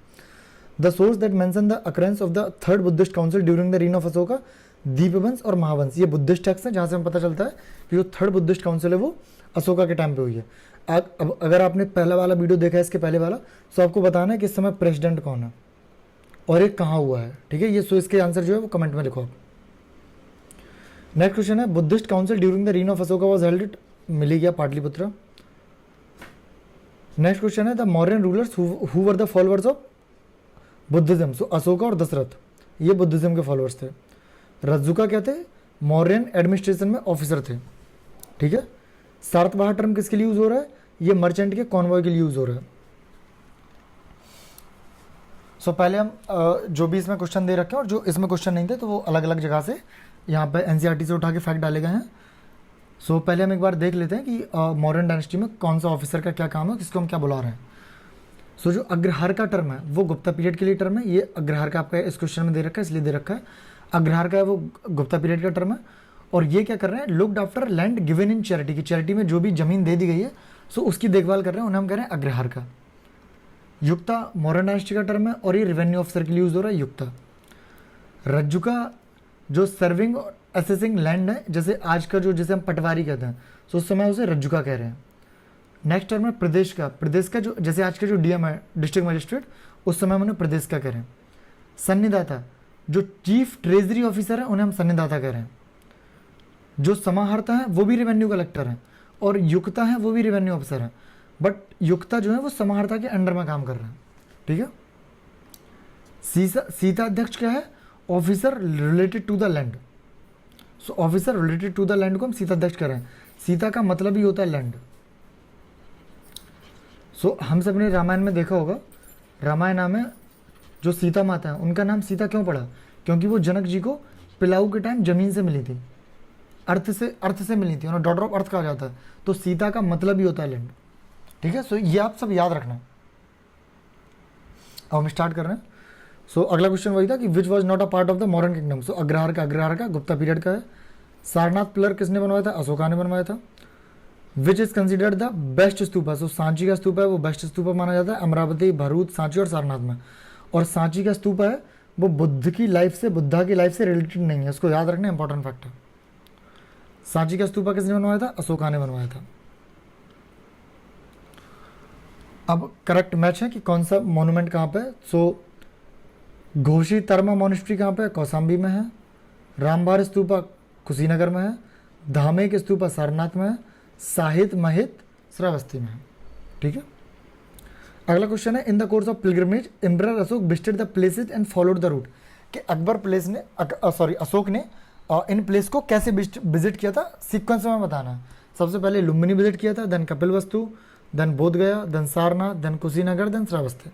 The source that mention the occurrence of the third Buddhist council during the reign of Ashoka, Dipavamsa और महावंश, ये बुद्धिस्ट टेक्स्ट है जहाँ से हमें पता चलता है कि जो थर्ड बुद्धिस्ट काउंसिल है वो अशोका के टाइम पे हुई है। अब अगर आपने पहला वाला वीडियो देखा है इसके पहले वाला, तो आपको बताना है कि इस समय प्रेसिडेंट कौन है और ये कहाँ हुआ है, ठीक है। ये सो इसके आंसर जो है वो कमेंट में लिखो आप। नेक्स्ट क्वेश्चन है Buddhist council during the reign of Ashoka was held, मिली गया पाटलिपुत्र। नेक्स्ट क्वेश्चन है the Mauryan rulers who were the followers of Buddhism. So Ashoka और दशरथ ये बुद्धिज्म के फॉलोअर्स थे। रज्जुका क्या थे, मौर्यन एडमिनिस्ट्रेशन में ऑफिसर थे, ठीक है। सातवाहन टर्म किसके लिए यूज हो रहा है, ये मर्चेंट के कॉन्वॉय के लिए यूज हो रहा है। सो पहले हम जो भी इसमें क्वेश्चन दे रखे हैं और जो इसमें क्वेश्चन नहीं थे तो वो अलग अलग जगह से यहाँ पे एनसीईआरटी से उठा के फैक्ट डाले गए हैं। सो पहले हम एक बार देख लेते हैं कि मौर्यन डायनेस्टी में कौन सा ऑफिसर का क्या काम है, किसको हम क्या बुला रहे हैं। सो जो अग्रहार का टर्म है वो गुप्ता पीरियड के लिए टर्म है। ये अग्रहार का आपका इस क्वेश्चन में दे रखा है इसलिए दे रखा है। अग्रहार का है वो गुप्ता पीरियड का टर्म है। और ये क्या कर रहे हैं, looked after land given in charity, की चैरिटी में जो भी जमीन दे दी गई है सो उसकी देखभाल कर रहे हैं, उन्हें हम कह रहे हैं अग्रहार का। युक्ता मौर्यन डायनेस्टी का टर्म है और ये रेवेन्यू ऑफिसर के लिए यूज हो रहा है युक्ता। रज्जुका जो सर्विंग और असेसिंग लैंड है, जैसे आज का जो जिसे हम पटवारी कहते हैं, सो उस समय उसे रज्जुका कह रहे हैं। नेक्स्ट टर्म है प्रदेश का जो जैसे आज का जो डीएम है डिस्ट्रिक्ट मजिस्ट्रेट, उस समय हम उन्हें प्रदेश का कह रहे हैं। सन्निदाता जो चीफ ट्रेजरी ऑफिसर है उन्हें हम सन्निदाता कह रहे हैं। जो समाहर्ता है वो भी रेवेन्यू कलेक्टर हैं और युक्ता है वो भी रेवेन्यू ऑफिसर है, बट युक्ता जो है वो समाहर्ता के अंडर में काम कर रहे हैं, ठीक है। सीता अध्यक्ष क्या है, officer related to the land, so officer related to the land को हम सीताध्यक्ष करें, सीता का मतलब ही होता है लैंड। सो हम सब ने रामायण में देखा होगा, रामायण में जो सीता माता है उनका नाम सीता क्यों पड़ा, क्योंकि वो जनक जी को पिलाऊ के टाइम जमीन से मिली थी, अर्थ से मिली थी, उन्हें डॉटर ऑफ अर्थ कहा जाता है। तो सीता का मतलब ही होता है लैंड, ठीक है। सो ये आप सब याद रखना। अब हम स्टार्ट कर रहे हैं। सो अगला क्वेश्चन वही था कि which was not a part of the modern kingdom. So Agrahara का गुप्ता पीरियड का है। सारनाथ पिलर किसने बनवाया था, अशोका ने बनवाया था। Which is considered the best stupa. So Sanchi का स्तूप है वो बेस्ट स्तूपा माना जाता है अमरावती, भरूच, सांची और सारनाथ में। और सांची का स्तूप है वो बुद्धा की लाइफ से रिलेटेड नहीं है, इसको याद रखना इंपॉर्टेंट फैक्ट है। सांची का स्तूपा किसने बनवाया था, अशोका ने बनवाया था। अब करेक्ट मैच है कि कौन सा मॉन्यूमेंट कहाँ पे। सो घोषी तर्मा मॉनेस्ट्री कहाँ पे, कौसाम्बी में है। रामबार स्तूपा कुशीनगर में है। धामे के स्तूपा सारनाथ में है। साहित महित श्रावस्ती में है, ठीक है। अगला क्वेश्चन है in the course of pilgrimage emperor Ashok visited the places and followed the route. कि अशोक ने इन प्लेस को कैसे विजिट किया था, सीक्वेंस में बताना है। सबसे पहले लुम्बिनी विजिट किया था, then Kapilavastu, then Bodhgaya, then Sarnath, then Kushinagar, then Shravasti,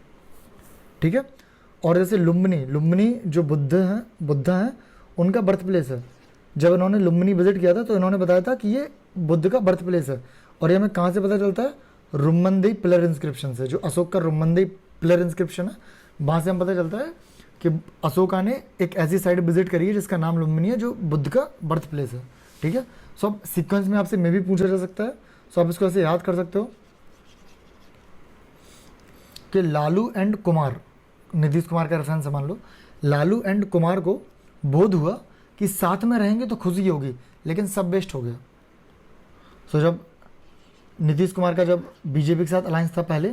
ठीक है। और जैसे लुम्बिनी जो बुद्ध हैं उनका बर्थ प्लेस है। जब इन्होंने लुम्बिनी विजिट किया था तो इन्होंने बताया था कि ये बुद्ध का बर्थ प्लेस है। और ये हमें कहाँ से पता चलता है, रुमंदी पिलर इंस्क्रिप्शन से। जो अशोक का रुमंदी पिलर इंस्क्रिप्शन है वहाँ से हम पता चलता है कि अशोका ने एक ऐसी साइट विजिट करी है जिसका नाम लुम्बिनी है, जो बुद्ध का बर्थ प्लेस है, ठीक है। सो अब सीक्वेंस में आपसे मे भी पूछा जा सकता है, सो आप इसको ऐसे याद कर सकते हो कि लालू एंड कुमार, नीतीश कुमार का रेफरेंस मान लो, लालू एंड कुमार को बोध हुआ कि साथ में रहेंगे तो खुशी होगी, लेकिन सब वेस्ट हो गया। सो जब नीतीश कुमार का जब बीजेपी के साथ अलायंस था पहले,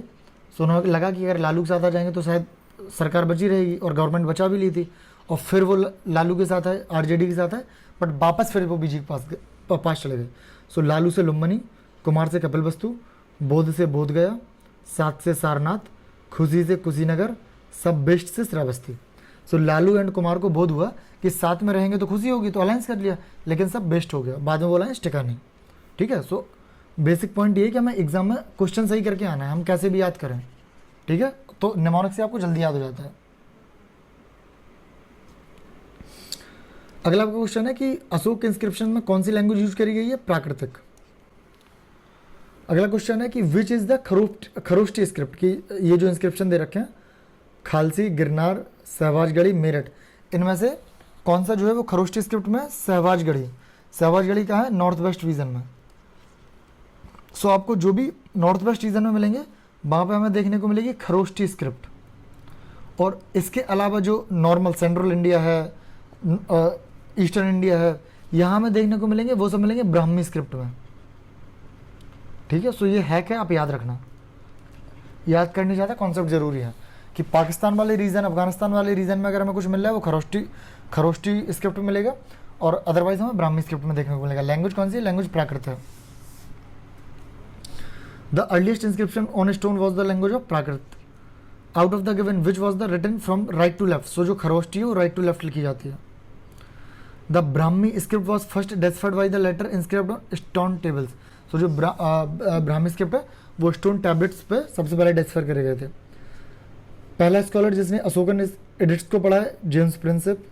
सो उन्हें लगा कि अगर लालू के साथ आ जाएंगे तो शायद सरकार बची रहेगी, और गवर्नमेंट बचा भी ली थी। और फिर वो लालू के साथ है, आरजेडी के साथ है, बट वापस फिर वो बीजेपी के पास चले गए। सो लालू से लुम्बिनी, कुमार से कपिलवस्तु, बोध से बोधगया, साथ से सारनाथ, खुशी से कुशीनगर, सब बेस्ट से श्रावस्ती। सो लालू एंड कुमार को बोध हुआ कि साथ में रहेंगे तो खुशी होगी, तो अलायंस कर लिया, लेकिन सब बेस्ट हो गया, बाद में वो अलायंस टिका नहीं, ठीक है। सो बेसिक पॉइंट ये है कि हमें एग्जाम में क्वेश्चन सही करके आना है, हम कैसे भी याद करें, ठीक है। तो निमोनिक से आपको जल्दी याद हो जाता है। अगला आपका क्वेश्चन है कि अशोक के इंस्क्रिप्शन में कौन सी लैंग्वेज यूज करी गई है, प्राकृतिक। अगला क्वेश्चन है कि विच इज द खरोष्टी स्क्रिप्ट। की ये जो इंस्क्रिप्शन दे रखे हैं, खालसी, गिरनार, सहवाजगढ़ी, मेरठ, इनमें से कौन सा जो है वो खरोष्टी स्क्रिप्ट में, सहवाजगढ़ी का है नॉर्थ वेस्ट रीजन में। सो आपको जो भी नॉर्थ वेस्ट रीजन में मिलेंगे वहाँ पे हमें देखने को मिलेगी खरोष्टी स्क्रिप्ट। और इसके अलावा जो नॉर्मल सेंट्रल इंडिया है, ईस्टर्न इंडिया है, यहाँ हमें देखने को मिलेंगे वो सब मिलेंगे ब्राह्मी स्क्रिप्ट में, ठीक है। सो ये है क्या, आप याद रखना, याद करने ज़्यादा कॉन्सेप्ट जरूरी है कि पाकिस्तान वाले रीजन, अफगानिस्तान वाले रीजन में अगर हमें कुछ मिल रहा है वो खरोष्टी स्क्रिप्ट में मिलेगा, और अदरवाइज हमें ब्राह्मी स्क्रिप्ट में देखने को मिलेगा। लैंग्वेज कौन सी है, लैंग्वेज प्राकृत है। The earliest inscription on stone was the language of Prakrit. Out of the given which was the written from right to left. So जो खरोष्टी है वो राइट टू लेफ्ट लिखी जाती है। The Brahmi script was first deciphered by the letter inscript on stone tables. So जो Brahmi script है वो stone tablets पे सबसे पहले डेस्फर करे गए थे। पहला स्कॉलर जिसने अशोकन एडिक्ट्स को पढ़ा है, James Prinsep.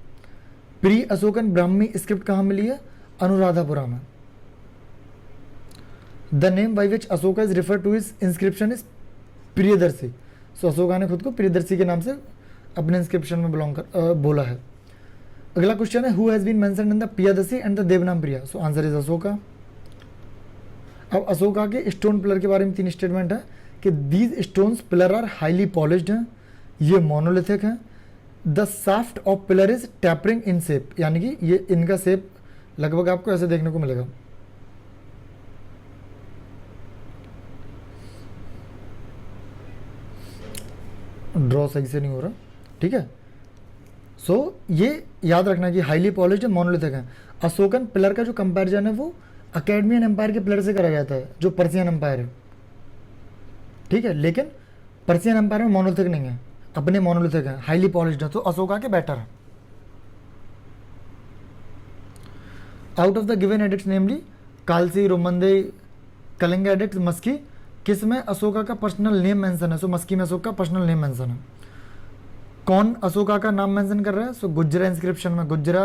Pre Ashokan Brahmi script कहाँ मिली है, अनुराधापुरा में। The name by which Ashoka is refer to his inscription is Priyadarshi. So Ashoka ने खुद को प्रियदर्शी के नाम से अपने इंस्क्रिप्शन में बोला है। अगला क्वेश्चन है who has been mentioned in the Piyadasi and the Devanam Priya. So answer is Ashoka. अब अशोका के स्टोन पिलर के बारे में 3 स्टेटमेंट है कि these stones pillar are highly polished हैं, ये मोनोलिथिक हैं। The shaft of pillar is tapering in shape, यानी कि ये इनका शेप लगभग आपको ऐसे देखने को मिलेगा। ड्रॉ सही से नहीं हो रहा, ठीक है। सो ये याद रखना कि हाईली पॉलिश्ड मोनोलिथिक है। अशोकन पिलर का जो कंपैरिजन है वो अकेडमियन एम्पायर के पिलर से करा जाता है, जो पर्सियन एम्पायर है, ठीक है। लेकिन पर्सियन एम्पायर में मोनोलिथिक नहीं है, अपने मोनोलिथिक है, हाईली पॉलिश्ड है, तो अशोका के बेटर है। Out of the given edicts namely Kalsi, Rummindei, Kalinga edict, Maski, किस में अशोका का पर्सनल नेम मेंशन है? सो मस्की में अशोक का पर्सनल नेम मेंशन है। कौन अशोका का नाम मेंशन कर रहा है? सो गुज्जरा इंस्क्रिप्शन में, गुज्जरा,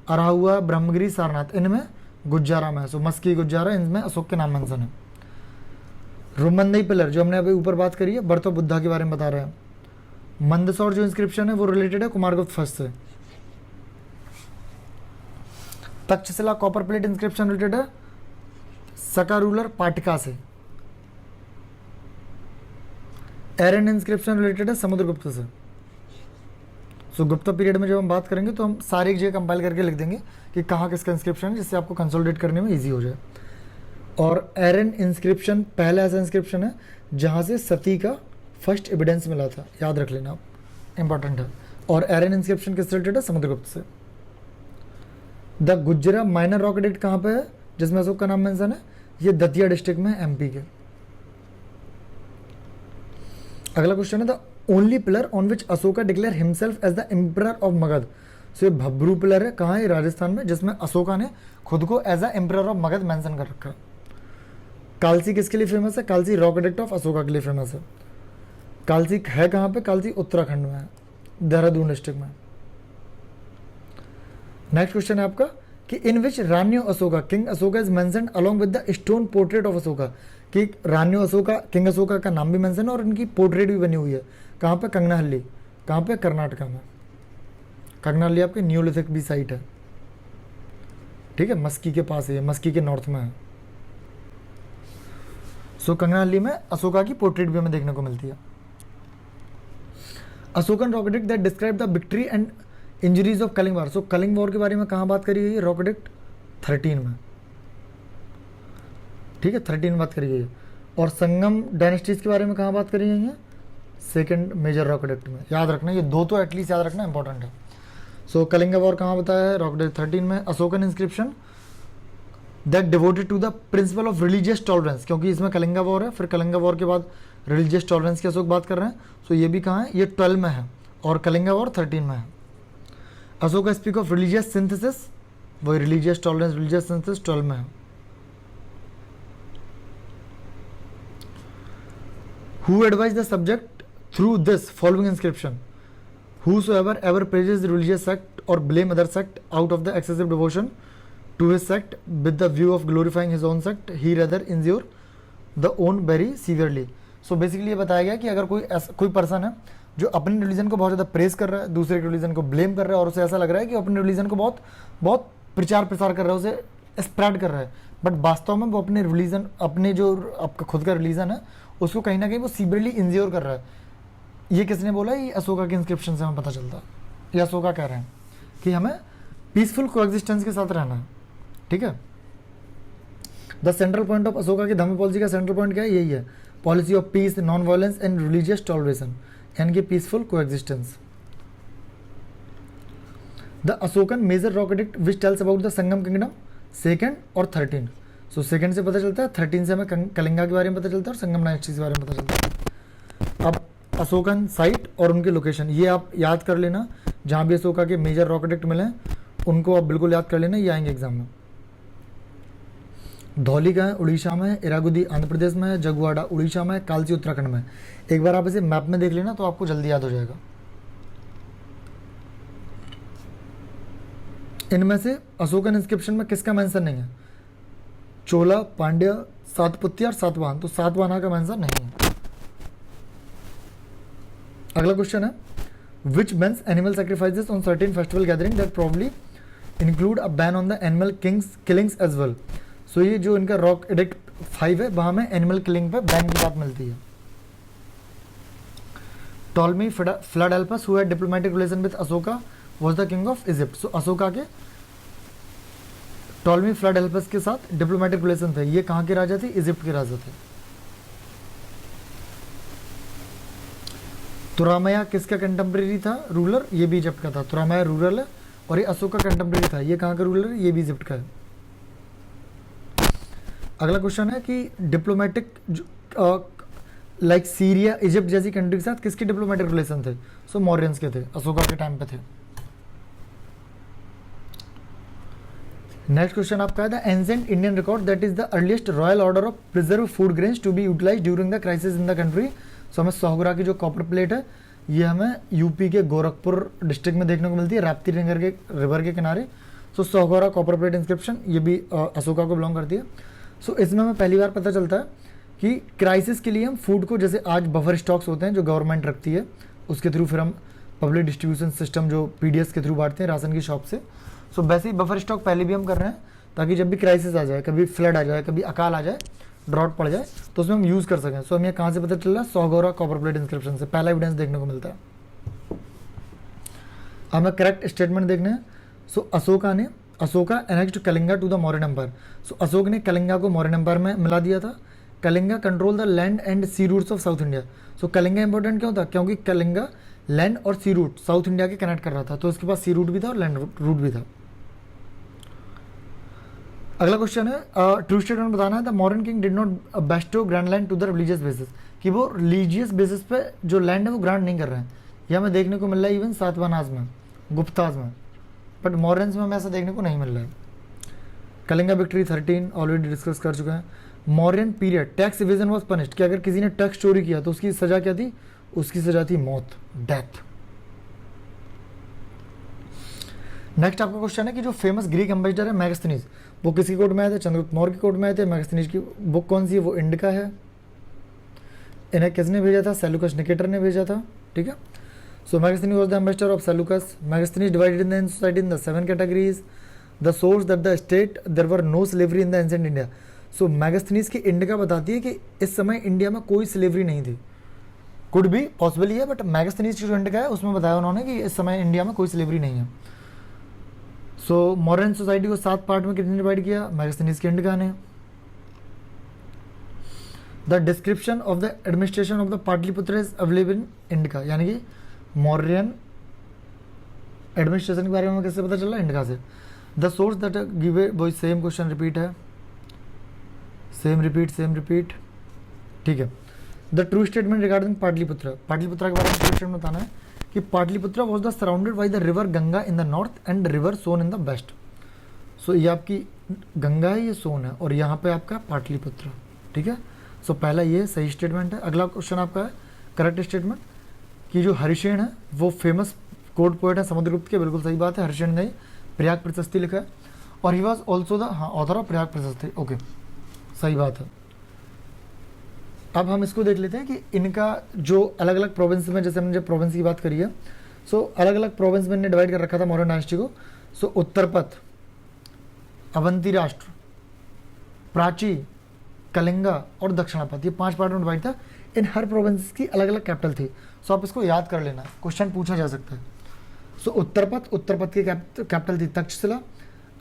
अराहुआ, ब्रह्मगिरी, सारनाथ, इनमें गुज्जारा में है। सो मस्की, गुज्जारा, इनमें अशोक के नाम मेंशन है। रोमंदई पिलर जो हमने अभी ऊपर बात करी है, बर्थ ऑफ बुद्धा के बारे में बता रहे हैं। मंदसौर जो इंस्क्रिप्शन है वो रिलेटेड है कुमारगुप्त फर्स्ट से। Takshashila copper plate inscription related है सका रूलर पाटिका से। एरन इंस्क्रिप्शन रिलेटेड है समुद्रगुप्त से। सो गुप्ता पीरियड में जब हम बात करेंगे तो हम सारी एक जगह कंपाइल करके लिख देंगे कि कहाँ किसका इंस्क्रिप्शन है, जिससे आपको कंसोलिडेट करने में इजी हो जाए। और एरन इंस्क्रिप्शन पहला ऐसा इंस्क्रिप्शन है जहाँ से सती का फर्स्ट एविडेंस मिला था, याद रख लेना आप, इंपॉर्टेंट है। और एरन इंस्क्रिप्शन किससे रिलेटेड है? समुद्रगुप्त से। द गुज्जरा माइनर रॉक एडिक्ट कहाँ पे है जिसमें अशोक का नाम मेंशन है? ये दतिया डिस्ट्रिक्ट में, एमपी के। अगला क्वेश्चन है the only pillar on which Ashoka declare himself as the emperor of Magadha. So ये भब्रू पिलर है, कहाँ है? राजस्थान में, जिसमें अशोका ने खुद को as a emperor of Magadha mention कर रखा। कालसी किसके लिए फेमस है? Kalsi rock edict of Ashoka के लिए फेमस है। कालसी है कहाँ पे? कालसी उत्तराखंड में है, देहरादून डिस्ट्रिक्ट में। नेक्स्ट क्वेश्चन है आपका कि in which Ranyo Ashoka king Ashoka is mentioned along with the stone portrait of Ashoka, कि रान्यो अशोका किंग अशोका का नाम भी मेंशन है और इनकी पोर्ट्रेट भी बनी हुई है। कहाँ पे? कंगनाहल्ली। कहाँ पे? कर्नाटका में। कंगनाहल्ली आपके न्यूलिथिक भी साइट है, ठीक है, मस्की के पास है, मस्की के नॉर्थ में है। सो कंगनाहल्ली में अशोका की पोर्ट्रेट भी हमें देखने को मिलती है। Ashokan rock edict that describe the victory and injuries of Kalinga war. So Kalinga war के बारे में कहाँ बात करी गई है? रॉक एडिक्ट 13 में, ठीक है, 13 में बात करी गई है। और संगम डायनेस्टीज के बारे में कहाँ बात करी गई है? सेकंड मेजर रॉक एडिक्ट में। याद रखना, ये दो तो एटलीस्ट याद रखना इंपॉर्टेंट है। सो कलिंगा वॉर कहाँ बताया है? रॉक एडिक्ट 13 में। Ashokan inscription that devoted to the principle of religious tolerance, क्योंकि इसमें कलिंगा वॉर है, फिर कलिंगा वॉर के बाद रिलीजियस टॉलरेंस की अशोक बात कर रहे हैं। सो ये भी कहाँ है? ये 12 में है और कलिंगा वॉर 13 में है। Ashoka speak of religious synthesis, वही रिलीजियस टॉलरेंस, रिलीजियस सिंथेसिस 12 में है। Who advise the subject through this following inscription? Whosoever ever praises the religious sect or blame other sect out of the excessive devotion to his sect with the view of glorifying his own sect, he rather injure the own very severely. So basically ये बताया गया कि अगर कोई person है जो अपने religion को बहुत ज़्यादा प्रेस कर रहा है, दूसरे के रिलीजन को ब्लेम कर रहा है और उसे ऐसा लग रहा है कि अपने रिलीजन को बहुत बहुत प्रचार प्रसार कर रहा है, उसे स्प्रेड कर रहा है, बट वास्तव में वो अपने रिलीजन, अपने जो आपका खुद का रिलीजन है उसको कहीं ना कहीं वो सीवियरली इंज्योर कर रहा है। ये किसने बोला? ये अशोका के इंस्क्रिप्शन से हमें पता चलता है। ये अशोका कह रहे हैं कि हमें पीसफुल कोएग्जिस्टेंस के साथ रहना है, ठीक है। The central point of Ashoka की धम्म पॉलिसी का सेंट्रल पॉइंट क्या है? यही है, policy of peace, non violence and religious toleration, यानी कि peaceful coexistence. The Ashokan major rock edict which tells about the Sangam kingdom, second और 13। सो सेकंड से पता चलता है, 13 से हमें कलिंगा के बारे में पता चलता है और संगम डायनेस्टी के बारे में पता चलता है। अब अशोकन साइट और उनके लोकेशन ये आप याद कर लेना, जहाँ भी अशोका के मेजर रॉक एडिक्ट मिले उनको आप बिल्कुल याद कर लेना, ये आएंगे एग्जाम में। धौली का है उड़ीसा में, इरागुदी आंध्र प्रदेश में है, जगुआड़ा उड़ीसा में, कालसी उत्तराखंड में। एक बार आप इसे मैप में देख लेना तो आपको जल्दी याद हो जाएगा। इनमें से अशोकन इंस्क्रिप्शन में किसका मेंशन नहीं है? चोला, पांड्या, सातपुत्या और सातवाहन, तो सातवाहन का मेंशन नहीं है। अगला क्वेश्चन है which bans animal sacrifices on certain festival gathering that probably include a ban on the animal killings as well. So ये जो इनका रॉक एडिक्ट 5 है वहां में एनिमल किलिंग पे बैन की बात मिलती है। Ptolemy Philadelphus who had diplomatic relation with Ashoka was the king of Egypt. So Ashoka के टॉलमी फिलाडेल्फस के साथ डिप्लोमेटिक रिलेशन थे। ये कहाँ के राजा थे? इजिप्ट के राजा थे। तुरामया किसका कंटेम्प्रेरी था? रूलर, ये भी इजिप्ट का था। तुरामया रूरल है और ये अशोक का कंटेम्प्रेरी था। ये कहाँ का रूलर है? ये भी इजिप्ट का है। अगला क्वेश्चन है कि डिप्लोमेटिक लाइक सीरिया, इजिप्ट जैसी कंट्री के साथ किसके डिप्लोमेटिक रिलेशन थे? सो मौर्यंस के थे, अशोका के टाइम पे थे। नेक्स्ट क्वेश्चन आपका है the ancient Indian record that is the earliest royal order of preserve food grains to be utilise during the crisis in the country. So हमें सोहगरा की जो कॉपर प्लेट है ये हमें यूपी के गोरखपुर डिस्ट्रिक्ट में देखने को मिलती है, राप्ती रिवर के किनारे। सो सोहगरा कॉपर प्लेट इंस्क्रिप्शन ये भी अशोका को बिलोंग करती है। सो इसमें हमें पहली बार पता चलता है कि क्राइसिस के लिए हम फूड को, जैसे आज बफर स्टॉक्स होते हैं जो गवर्नमेंट रखती है, उसके थ्रू फिर हम पब्लिक डिस्ट्रीब्यूशन सिस्टम जो पीडीएस के थ्रू बांटते हैं राशन की शॉप से। सो वैसे ही बफर स्टॉक पहले भी हम कर रहे हैं ताकि जब भी क्राइसिस आ जाए, कभी फ्लड आ जाए, कभी अकाल आ जाए, ड्रॉट पड़ जाए, तो उसमें हम यूज़ कर सकें। सो हमें कहाँ से पता चल रहा है? सोहगौरा कॉपर प्लेट इंस्क्रिप्शन से पहला एविडेंस देखने को मिलता है। हमें करेक्ट स्टेटमेंट देखने हैं। So Ashoka annexed Kalinga to the Mauryan empire. So Ashok ने कलिंगा को मौर्यन एम्पायर में मिला दिया था। Kalinga control the land and sea routes of south India. So Kalinga important क्यों था? क्योंकि कलिंगा लैंड और सी रूट साउथ इंडिया के कनेक्ट कर रहा था, तो उसके पास सी रूट भी था और लैंड रूट भी था। अगला क्वेश्चन है ट्रू स्टेटमेंट बताना है the modern king did not bestow grand land to the religious basis. कि वो रिलीजियस बेसिस पे जो लैंड है वो ग्रांट नहीं कर रहे हैं। यह हमें देखने को मिल रहा है इवन सातवाहनाज में, गुप्ताज में, बट मॉडर्न्स में हमें ऐसा देखने को नहीं मिल रहा है। कलिंगा विक्ट्री 13 ऑलरेडी डिस्कस कर चुके हैं। Mauryan period tax evasion was punished कि अगर किसी ने टैक्स चोरी किया तो उसकी सजा क्या थी? उसकी सजा थी मौत, डेथ। नेक्स्ट आपका क्वेश्चन है कि जो फेमस ग्रीक एम्बेसडर है मैगस्थनीज, वो किसकी कोर्ट में आए थे? चंद्रगुप्त मौर्य की कोर्ट में आए थे। मैगस्थनीज की बुक कौन सी है? वो इंडिका है। इन्हें किसने भेजा था? सेलुकस निकेटर ने भेजा था। ठीक है। So Megasthenes was the ambassador of Seleucus. Megasthenes divided in the society in the 7 categories. The source that the state there were no slavery in the ancient India. So Megasthenes की Indica बताती है कि इस समय India में कोई slavery नहीं थी। कुड भी पॉसिबल ही है, बट मैगस्थनीज की जो इंडिका है उसमें बताया उन्होंने कि इस समय इंडिया में कोई स्लेवरी नहीं है। सो मॉडर्न सोसाइटी को 7 पार्ट में कितने डिवाइड किया? मैगस्थनीज की इंडिका ने। The description of the administration of the Pataliputra is available in indica, यानी कि मौर्यन एडमिनिस्ट्रेशन के बारे में कैसे पता चला? इंडिका से। द सोर्स दैट गिव वो सेम क्वेश्चन रिपीट है, सेम रिपीट। ठीक है। The true statement regarding Pataliputra के बारे में स्टेटमेंट बताना है कि Pataliputra was the surrounded by the river Ganga in the north and river Son in the west. So ये आपकी गंगा है, ये सोन है, और यहाँ पे आपका पाटलिपुत्र। ठीक है। सो पहला ये सही स्टेटमेंट है। अगला क्वेश्चन आपका है करेक्ट स्टेटमेंट कि जो हरिशेन है वो फेमस कोर्ट पोएट है समुद्रगुप्त के। बिल्कुल सही बात है। हरिशेन ने प्रयाग प्रशस्ति लिखा है और he was also the author of Prayag प्रशस्ति। ओके, सही बात है। अब हम इसको देख लेते हैं कि इनका जो अलग अलग प्रोविंस में, जैसे हमने जब प्रोविंस की बात करी है, सो अलग अलग प्रोविंस में इन्हें डिवाइड कर रखा था मौर्यन डायनेस्टी को। सो उत्तरपथ, अवंती राष्ट्र, प्राची, कलिंगा और दक्षिणापथ, ये 5 पार्ट में डिवाइड था। इन हर प्रोविंस की अलग अलग कैपिटल थी। सो आप इसको याद कर लेना, क्वेश्चन पूछा जा सकता है। सो उत्तरपथ की कैपिटल थी तक्षशिला।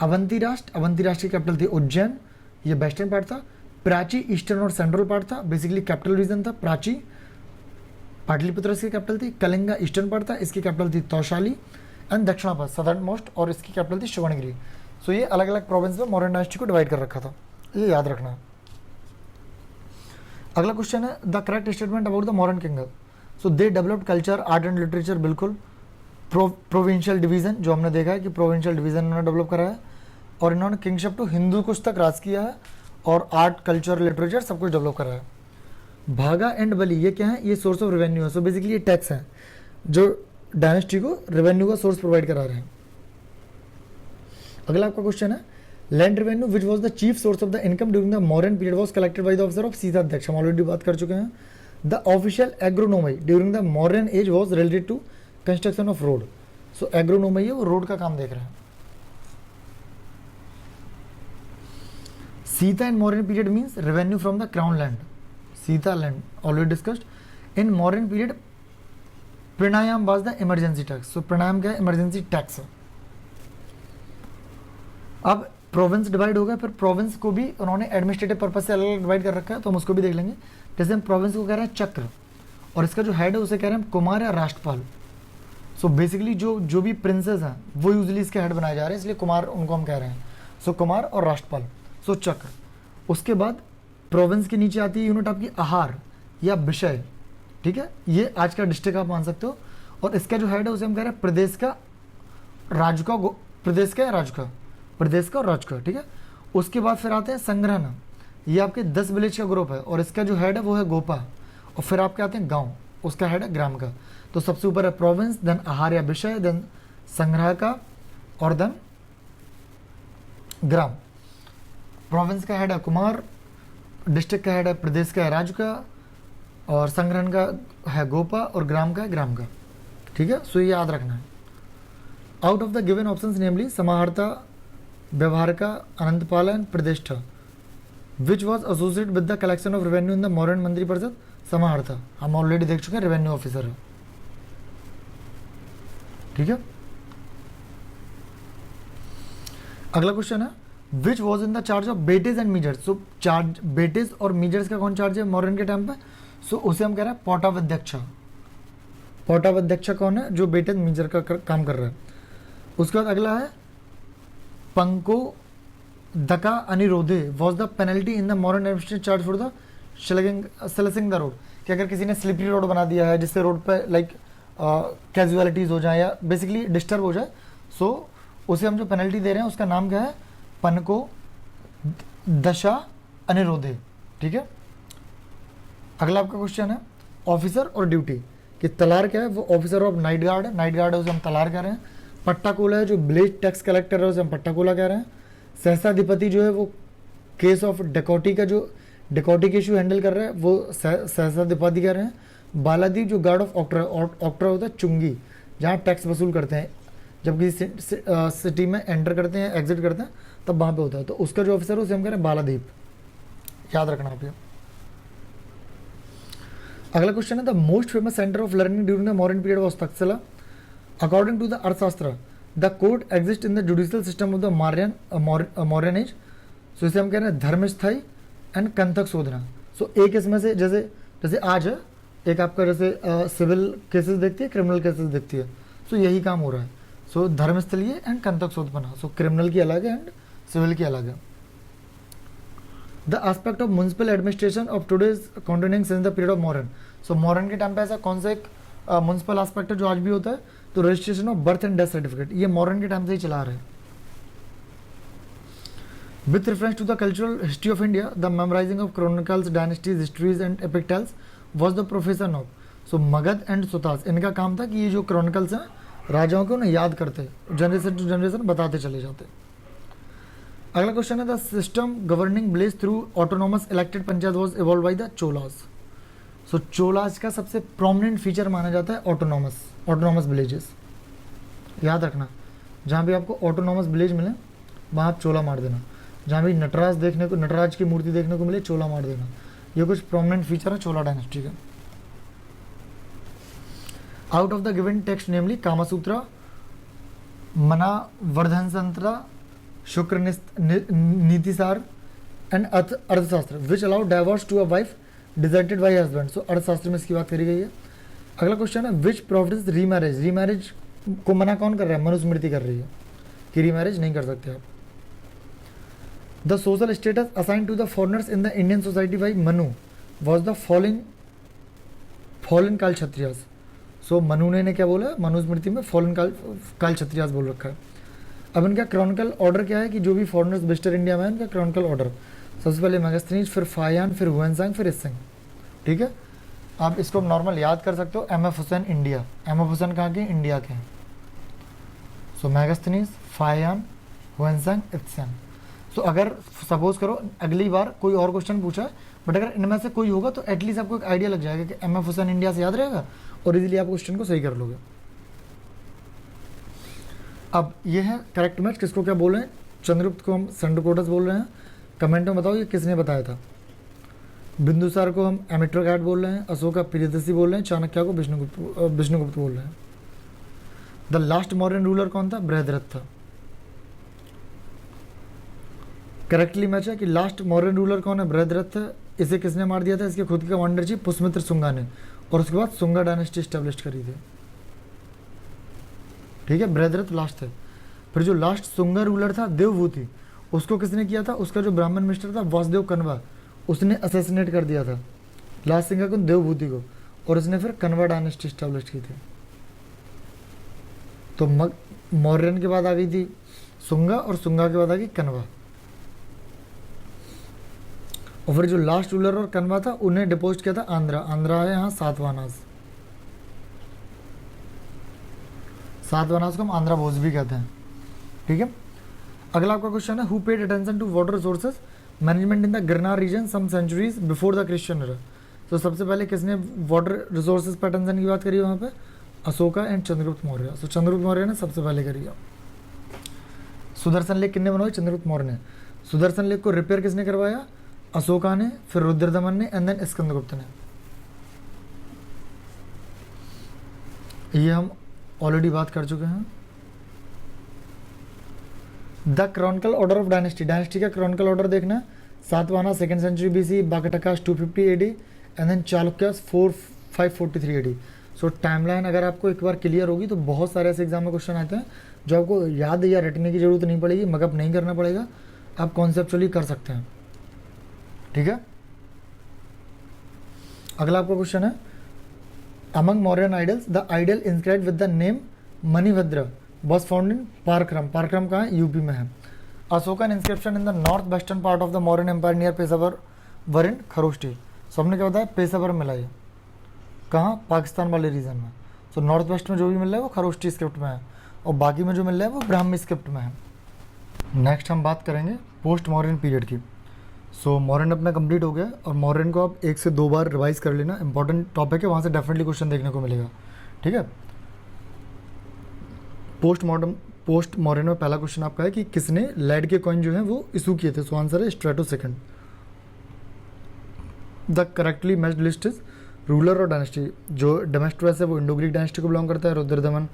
अवंती राष्ट्र की कैपिटल थी उज्जैन, ये वेस्टर्न पार्ट था। प्राची ईस्टर्न और सेंट्रल पार्ट था, बेसिकली कैपिटल रीजन था प्राची। पाटलिपुत्र इसकी कैपिटल थी। कलिंगा ईस्टर्न पार्ट था, इसकी कैपिटल थी तौशाली। एंड दक्षिणापथ सदर्न मोस्ट, और इसकी कैपिटल थी सुवर्णगिरी। सो ये अलग अलग प्रोविंस में मौर्यन डायनेस्टी को डिवाइड कर रखा था, ये याद रखना है। अगला क्वेश्चन है the correct statement about the Mauryan kingdom. So they developed culture, art and literature. बिल्कुल। प्रोविंशियल डिवीजन, जो हमने देखा है कि प्रोविंशियल डिवीजन इन्होंने डेवलप करा है, और इन्होंने किंगशिप टू हिंदू कुछ तक राज किया है, और आर्ट, कल्चर, लिटरेचर सब कुछ डेवलप करा है। भागा एंड बली ये क्या है? ये सोर्स ऑफ रेवेन्यू है। सो बेसिकली ये टैक्स है जो डायनेस्टी को रेवेन्यू का सोर्स प्रोवाइड करा रहे हैं। अगला आपका क्वेश्चन है land revenue which was the chief source of the income during the Mauryan period was collected by the officer of Sita Adhyaksha. हम ऑलरेडी बात कर चुके हैं। The official agronomy during the Mauryan age was related to construction of road. So agronomy है, वो road का काम देख रहे हैं। Sita in Mauryan period means revenue from the crown land, Sita land already discussed. In Mauryan period pranayam was the emergency tax. So pranayam क्या है? Emergency tax है। अब प्रोविंस डिवाइड हो गया, फिर प्रोविंस को भी उन्होंने एडमिनिस्ट्रेटिव पर्पज से अलग अलग डिवाइड कर रखा है, तो हम उसको भी देख लेंगे। जैसे हम प्रोविंस को कह रहे हैं चक्र, और इसका जो हेड है उसे कह रहे हैं कुमार या राष्ट्रपाल। सो बेसिकली जो भी प्रिंसेस हैं वो यूजली इसके हेड बनाए जा रहे हैं, इसलिए कुमार उनको हम कह रहे हैं। सो कुमार और राष्ट्रपाल, सो चक्र। उसके बाद प्रोविंस के नीचे आती है यूनिट आपकी आहार या विषय। ठीक है, ये आज का डिस्ट्रिक्ट आप मान सकते हो, और इसका जो हेड है उसे हम कह रहे हैं प्रदेश का राजुका। प्रदेश का राजुका, प्रदेश का और राज्य का, ठीक है। उसके बाद फिर आते हैं संग्रहण, ये आपके 10 विलेज का ग्रुप है और इसका जो हेड है वो है गोपा। और फिर आपके आते हैं गांव, उसका हेड है ग्राम का। तो सबसे ऊपर है प्रोविंस, देन आहार या विषय, देन संग्रह का, और देन ग्राम। प्रोविंस का हेड है कुमार, डिस्ट्रिक्ट का हेड है प्रदेश का है राज्य का, और संग्रहण का है गोपा, और ग्राम का है ग्राम का, ठीक है। सो ये याद रखना है। Out of the given options namely Samaharta, Vyavaharika, Anantapalan, Pratishtha, which was associated with the collection of revenue in the Mauryan Mantriparishad. Samaharta हम ऑलरेडी देख चुके हैं, रेवेन्यू ऑफिसर है, ठीक है। अगला क्वेश्चन है which was in the charge of weightage and measures. So charge weightage और मीजर्स का कौन चार्ज है मौर्यन के टाइम पे? सो उसे हम कह रहे हैं पोटावध्यक्ष। पोटावध्यक्ष कौन है? जो बेटेज मीजर का काम कर रहा है। उसके बाद अगला है पंको दका अनिरोधे was the penalty in the modern administration charge for the सेलेसिंग द रोड। कि अगर किसी ने स्लिपरी रोड बना दिया है जिससे रोड पे लाइक कैजुअलिटीज हो जाए या बेसिकली डिस्टर्ब हो जाए, सो उसे हम जो पेनल्टी दे रहे हैं उसका नाम क्या है? पनको दशा अनिरोधे, ठीक है। अगला आपका क्वेश्चन है ऑफिसर और ड्यूटी। कि तलार क्या है? वो ऑफिसर ऑफ नाइट गार्ड है, नाइट गार्ड है उसे हम तलार कह रहे हैं। पट्टाकोला है जो ब्लेज टैक्स कलेक्टर है उसे हम पट्टाकोला कह रहे हैं। सहस्राधिपति जो है वो केस ऑफ डेकोटी का जो डेकोटी के इशू हैंडल कर रहा है वो सहस्राधिपति कह रहे हैं। बालादीप जो गार्ड ऑफ ऑक्ट्रा होता है चुंगी, जहाँ टैक्स वसूल करते हैं जब किसी सिटी में एंटर करते हैं एग्जिट करते हैं तब वहाँ पे होता है, तो उसका जो ऑफिसर है उसे हम कह रहे हैं बालादीप, याद रखना आप ये। अगला क्वेश्चन है the most famous centre of learning during the modern period was Takshashila. According to the Arthashastra the court exist in the judicial system of the Mauryan age. So इसे हम कह रहे हैं धर्मस्थायी एंड कंथक शोधना। सो एक इसमें से जैसे आज है एक आपका जैसे सिविल केसेस देखती है, क्रिमिनल केसेस देखती है, सो यही काम हो रहा है। So Dharmasthaliya and Kantaka Shodhana, so criminal की अलग है एंड सिविल की अलग है। The aspect of municipal administration of today's continuing since the period of modern. So modern के टाइम पे ऐसा कौन सा एक म्युनिसिपल एस्पेक्ट है जो आज भी होता है? तो registration of birth and death certificate, ये मॉडर्न के टाइम से ही चला रहे हैं। With reference to the cultural history of India the memorising of chronicles, dynasties, histories and epic tales was the profession of. So Magadha and Sutas, इनका काम था कि ये जो क्रॉनिकल्स हैं राजाओं को उन्हें याद करते, जनरेशन टू जनरेशन बताते चले जाते। अगला क्वेश्चन है the system governing village through autonomous elected panchayat was evolve by the Cholas. So Cholas का सबसे प्रोमिनेंट फीचर माना जाता है ऑटोनॉमस विलेजेस, याद रखना। जहाँ भी आपको ऑटोनॉमस विलेज मिले वहाँ आप चोला मार देना। जहाँ भी नटराज की मूर्ति देखने को मिले चोला मार देना। ये कुछ प्रोमिनेंट फीचर है चोला डायनेस्टी का। Out of the given text namely Kamasutra, Manavardhan Tantra, Shukra Nitisara and Arthashastra which allow divorce to a wife deserted by husband. So Arthashastra में इसकी बात करी गई है। अगला क्वेश्चन है विच प्रोविडेंस रीमैरेज। रीमैरेज को मना कौन कर रहा है? मनुस्मृति कर रही है कि रीमैरेज नहीं कर सकते आप। The social status assign to the foreigners in the Indian society by Manu was the fallen काल क्षत्रियास। सो मनु ने क्या बोला? मनुस्मृति में फॉलन काल क्षत्रियास बोल रखा है। अब इनका क्रॉनिकल ऑर्डर क्या है कि जो भी फॉरनर्स विजिटर इंडिया में है उनका क्रॉनिकल ऑर्डर सबसे पहले मेगास्थनीज, फिर फायान, फिर हुएनसांग, फिर इसिंग, ठीक है। आप इसको नॉर्मल याद कर सकते हो। M F Husain India, M F Husain कहाँ के? इंडिया के हैं। सो मेगास्थनीज, फायान, हुएनसांग, इत्सेंग। सो अगर सपोज करो अगली बार कोई और क्वेश्चन पूछा है बट अगर इनमें से कोई होगा तो एटलीस्ट आपको एक आइडिया लग जाएगा कि एम एफ हुसैन इंडिया से याद रहेगा और इजीली आप क्वेश्चन को सही कर लोगे। अब ये है करेक्ट मैच। किसको क्या बोल रहे हैं? चंद्रगुप्त को हम सेंडकोटस बोल रहे हैं। कमेंट में बताओ ये किसने बताया था। बिंदुसार को हम एमिट्रोगैट बोल रहे हैं, अशोका प्रियदर्शी बोल रहे हैं, चाणक्य को विष्णुगुप्त बोल रहे हैं। द लास्ट मॉडर्न रूलर कौन था? बृहद्रथ था। करेक्टली मैच है कि लास्ट मॉडर्न रूलर कौन है? बृहद्रथ है। इसे किसने मार दिया था? इसके खुद के कमांडर थी पुष्यमित्र शुंगा ने, और उसके बाद शुंगा डायनेस्टी स्टैब्लिश करी थी, ठीक है। बृहद्रथ लास्ट है। फिर जो लास्ट शुंगा रूलर था देवभूति, उसको किसने किया था? उसका जो ब्राह्मण मिनिस्टर था वासुदेव कनवा, उसने असैसिनेट कर दिया था लास्ट सिंह को, देवभूति को, और उसने फिर कनवा डायनेस्टी स्टैब्लिश की थी। तो मौर्यन के बाद आ गई थी सुंगा, और सुंगा के बाद आ गई कनवा। और फिर जो लास्ट रूलर और कनवा था उन्हें डिपोज किया था आंध्रा। आंध्रा है यहाँ सातवाहनास। सातवाहनास को हम आंध्रा बोझ भी कहते हैं, ठीक है। अगला आपका क्वेश्चन है, who paid attention to water resources management in the Girnar region some centuries before the Christian era. तो सबसे पहले किसने वाटर रिसोर्सेज पर अटेंशन की बात करी है वहाँ पे? अशोका एंड चंद्रगुप्त मौर्य। तो चंद्रगुप्त मौर्य ने सबसे पहले करी है। सुदर्शन लेक किसने बनवाई? चंद्रगुप्त मौर्य ने। सुदर्शन लेक को रिपेयर किसने करवाया? अशोका ने, फिर रुद्रदमन ने, एंड देन स्कंदगुप्त ने। ये हम ऑलरेडी बात कर चुके हैं। The chronicle order of dynasty, dynasty का क्रॉनिकल ऑर्डर देखना। Satavahana 2nd century BC, Vakatakas 250 AD and then Chalukyas 543 AD। So timeline अगर आपको एक बार क्लियर होगी तो बहुत सारे ऐसे एग्जाम में क्वेश्चन आते हैं जो आपको याद या रटने की जरूरत नहीं पड़ेगी, मगअप नहीं करना पड़ेगा, आप कॉन्सेप्चुअली कर सकते हैं, ठीक है। अगला आपका क्वेश्चन है, among Mauryan idols the idol inscribed with the name Manibhadra was found in Parkham. Parkham कहाँ है? यूपी में है। Ashokan inscription in the north western part of the Mauryan empire near Peshawar were in Kharosthi. So हमने क्या बताया? पेशावर मिला ये कहाँ? पाकिस्तान वाले रीजन में। सो नॉर्थ वेस्ट में जो भी मिल रहा है वो खरोष्टी स्क्रिप्ट में है, और बाकी में जो मिल रहा है वो ब्राह्मी स्क्रिप्ट में है। नेक्स्ट हम बात करेंगे पोस्ट मौर्यन पीरियड की। सो मौर्यन अपना कंप्लीट हो गया, और मौर्यन को आप 1 से 2 बार रिवाइज कर लेना, इंपॉर्टेंट टॉपिक है, वहाँ से डेफिनेटली क्वेश्चन देखने को मिलेगा, ठीक है। पोस्ट मौर्यन में पहला क्वेश्चन आपका है कि किसने लेड के कॉइन जो है वो इशू किए थे? सो आंसर है strato second. The correctly matched list is ruler और डायनेस्टी। जो डेमेस्ट्रस है वो इंडो ग्रीक डायनेस्टी को बिलोंग करता है, रुद्रदमन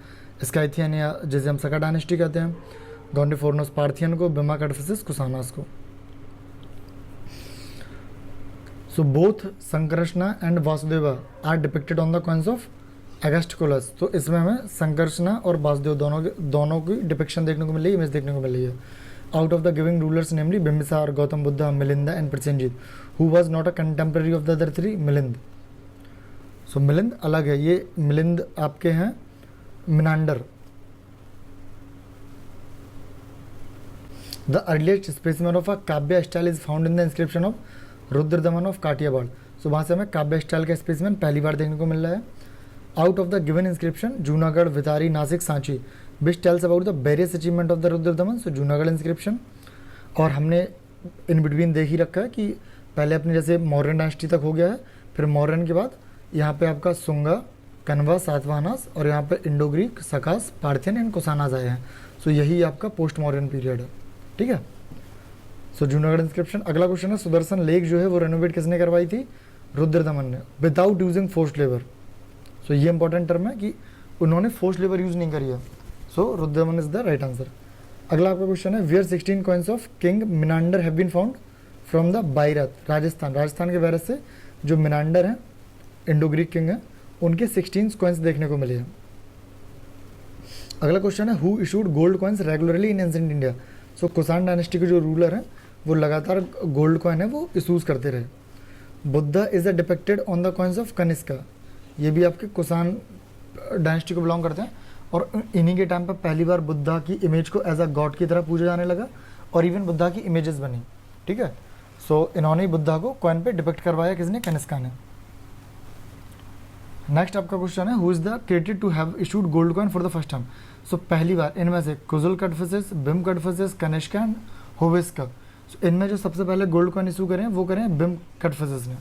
स्काइथियन या जिसे हम सका डायनेस्टी कहते हैं, गॉन्डिफोर्नोस पार्थियन को, बिमा कटफिसिस कुसानास को। So both Sankarshana and Vasudeva are depicted on the coins of Agathocles. तो इसमें हमें संकर्षणा और वासुदेव दोनों की डिपिक्शन देखने को मिल रही है, इमेज देखने को मिल रही है। Out of the giving rulers namely Bimbisara, Gautam Buddha, Milinda and Prasenjit, who was not a contemporary of the other three? Milind. So Milind अलग है, ये मिलिंद आपके हैं Menander. The earliest specimen of a kavya style is found in the inscription of Rudradaman of Kathiawar. So वहाँ से हमें काव्य style का स्पेसिमेन पहली बार देखने को मिल रहा है। Out of the given inscription Junagadh, Bhitari, Nasik, Sanchi, which tells about the various achievement of the Rudradaman. So Junagadh inscription, और हमने इन बिटवीन देख ही रखा है कि पहले अपने जैसे मौर्यन डायनेस्टी तक हो गया है, फिर मौर्यन के बाद यहाँ पे आपका सुंगा, कनवा, सातवाहनास, और यहाँ पे Indo Greek, Sakas, Parthian and कुसानास आए हैं। सो यही आपका पोस्ट मौर्यन पीरियड है, ठीक है। सो जूनागढ़ इंस्क्रिप्शन। अगला क्वेश्चन है, सुदर्शन लेक जो है वो रेनोवेट किसने करवाई थी? रुद्रदमन ने, विदाउट यूजिंग फोर्स्ड लेबर। सो ये इंपॉर्टेंट टर्म है कि उन्होंने फोर्स्ड लेबर यूज नहीं करी है। So Rudradaman is the right answer. अगला आपका क्वेश्चन है, where 16 coins of king Menander have been found from the Bairat, Rajasthan. Rajasthan के बैरत से जो मिनांडर हैं, इंडो ग्रीक किंग हैं, उनके 16 कॉइन्स देखने को मिले हैं। अगला क्वेश्चन है, who issued gold coins regularly in ancient India. So Kushan dynasty के जो रूलर हैं वो लगातार गोल्ड कॉइन है वो इशूज करते रहे। Buddha is a depicted on the coins of Kanishka. ये भी आपके कुषाण डायनेस्टी को बिलोंग करते हैं, और इन्हीं के टाइम पर पहली बार बुद्धा की इमेज को एज अ गॉड की तरह पूजा जाने लगा, और इवन बुद्धा की इमेजेस बनी, ठीक है। सो इन्होंने बुद्धा को कॉइन पे डिपिक्ट करवाया, किसने? कनिष्का ने। नेक्स्ट आपका क्वेश्चन है, who is the credited to have issued gold coin for the first time. So पहली बार इनमें से कुजुल कटफिसिस, बिम कटफिसिस, कनिष्का एंड होविस्का। सो इनमें जो सबसे पहले गोल्ड कॉइन इशू करें वो करें बिम कटफिसिस ने।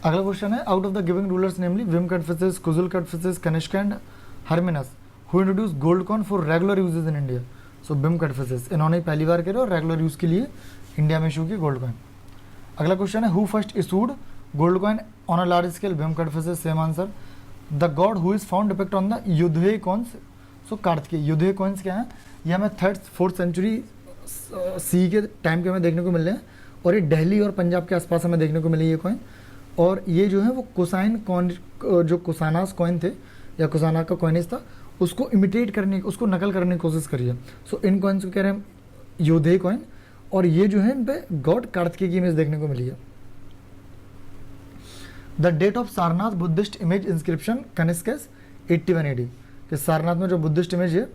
अगला क्वेश्चन है, out of the giving rulers namely Vima Kadphises, Kujula Kadphises, Kanishka and Hermaeus, who introduce gold coin for regular uses in India. So Vima Kadphises इन्होंने पहली बार करे और रेगुलर यूज के लिए इंडिया में इशू की गोल्ड कॉइन। अगला क्वेश्चन है, who first issued gold coin on a large scale? Vima Kadphises, same answer. The god who is found depict on the Yaudheya coins. So Kartikeya. Yaudheya coins क्या है? ये हमें 3rd 4th सेंचुरी सी के time के हमें देखने को मिल रहे हैं, और ये दिल्ली और पंजाब के आसपास हमें देखने को मिले ये कॉइन। और ये जो है वो कुसाइन कॉइन, जो कुसानास कॉइन थे या कुसाना का कॉइनेज था, उसको इमिटेट करने, उसको नकल करने की कोशिश करी है। सो इन कॉइन्स को कह रहे हैं योधे कॉइन, और ये जो है इन पे गॉड कार्तिकेय की इमेज देखने को मिली है। The date of Sarnath Buddhist image inscription Kanishka's 81 AD। कि सारनाथ में जो बुद्धिस्ट इमेज है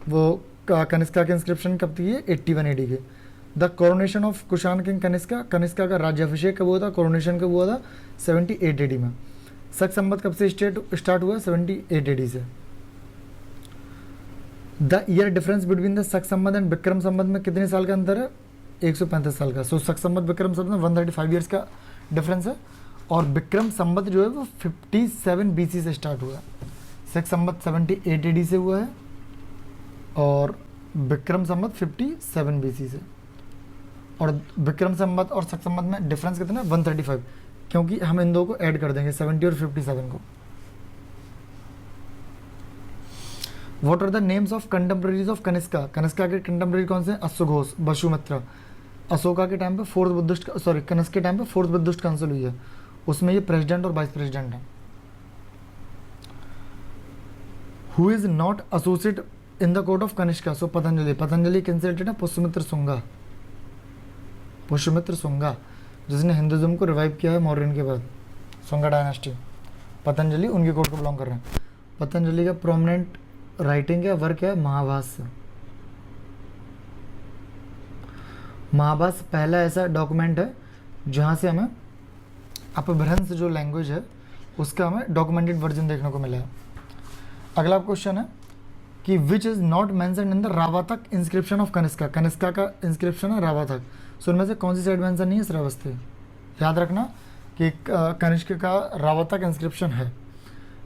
वो कनिष्का के इंस्क्रिप्शन कब की है, 81 AD के। The coronation of Kushan king Kanishka, Kanishka का राज्याभिषेक कब हुआ था, कोरोनेशन कब हुआ था, 78 AD में। शक संवत कब से स्टार्ट हुआ, 78 AD से। The year difference between the शक संवत एंड विक्रम संवत में कितने साल का अंतर है, 135 साल का। सो शक संवत विक्रम संवत में 135 ईयर्स का डिफरेंस है। और विक्रम संवत जो है वो 57 BC से स्टार्ट हुआ है। शक संवत 78 AD से हुआ है और विक्रम संवत 57 BC से। और विक्रम संवत और शक संवत में डिफरेंस कितना है, 135, क्योंकि हम इन दो को ऐड कर देंगे 70 और 57 को। What are the names of contemporaries of Kanishka, Kanishka के कंटेम्प्रेरी कौन से हैं, अश्वघोष, वसुमित्रा। अशोका के टाइम पे फोर्थ बुद्धिस्ट, सॉरी कनिष्क के टाइम पे फोर्थ बुद्धिस्ट काउंसिल हुई है, उसमें ये प्रेसिडेंट और वाइस प्रेसिडेंट है। Who is not associate in the court of Kanishka, so Patanjali. Patanjali किनसे रिलेटेड है, पुष्यमित्र शुंगा, पुष्यमित्र शुंगा जिसने हिंदुज्म को रिवाइव किया है मौर्यन के बाद, शुंगा डायनेस्टी। पतंजलि उनके कोर्ट को बिलोंग कर रहे हैं। पतंजलि का प्रोमिनेंट राइटिंग है, वर्क है महाभाष्य। महाभाष्य पहला ऐसा डॉक्यूमेंट है जहाँ से हमें अपभ्रंश जो लैंग्वेज है उसका हमें डॉक्यूमेंटेड वर्जन देखने को मिला है। अगला क्वेश्चन है कि which is not mention in the Rabatak inscription of Kanishka, Kanishka का इंस्क्रिप्शन है रावातक। सो उनमें से कौन सी साइड मेंशन नहीं है, श्रावस्ती। याद रखना कि कनिष्क का रावातक इंस्क्रिप्शन है।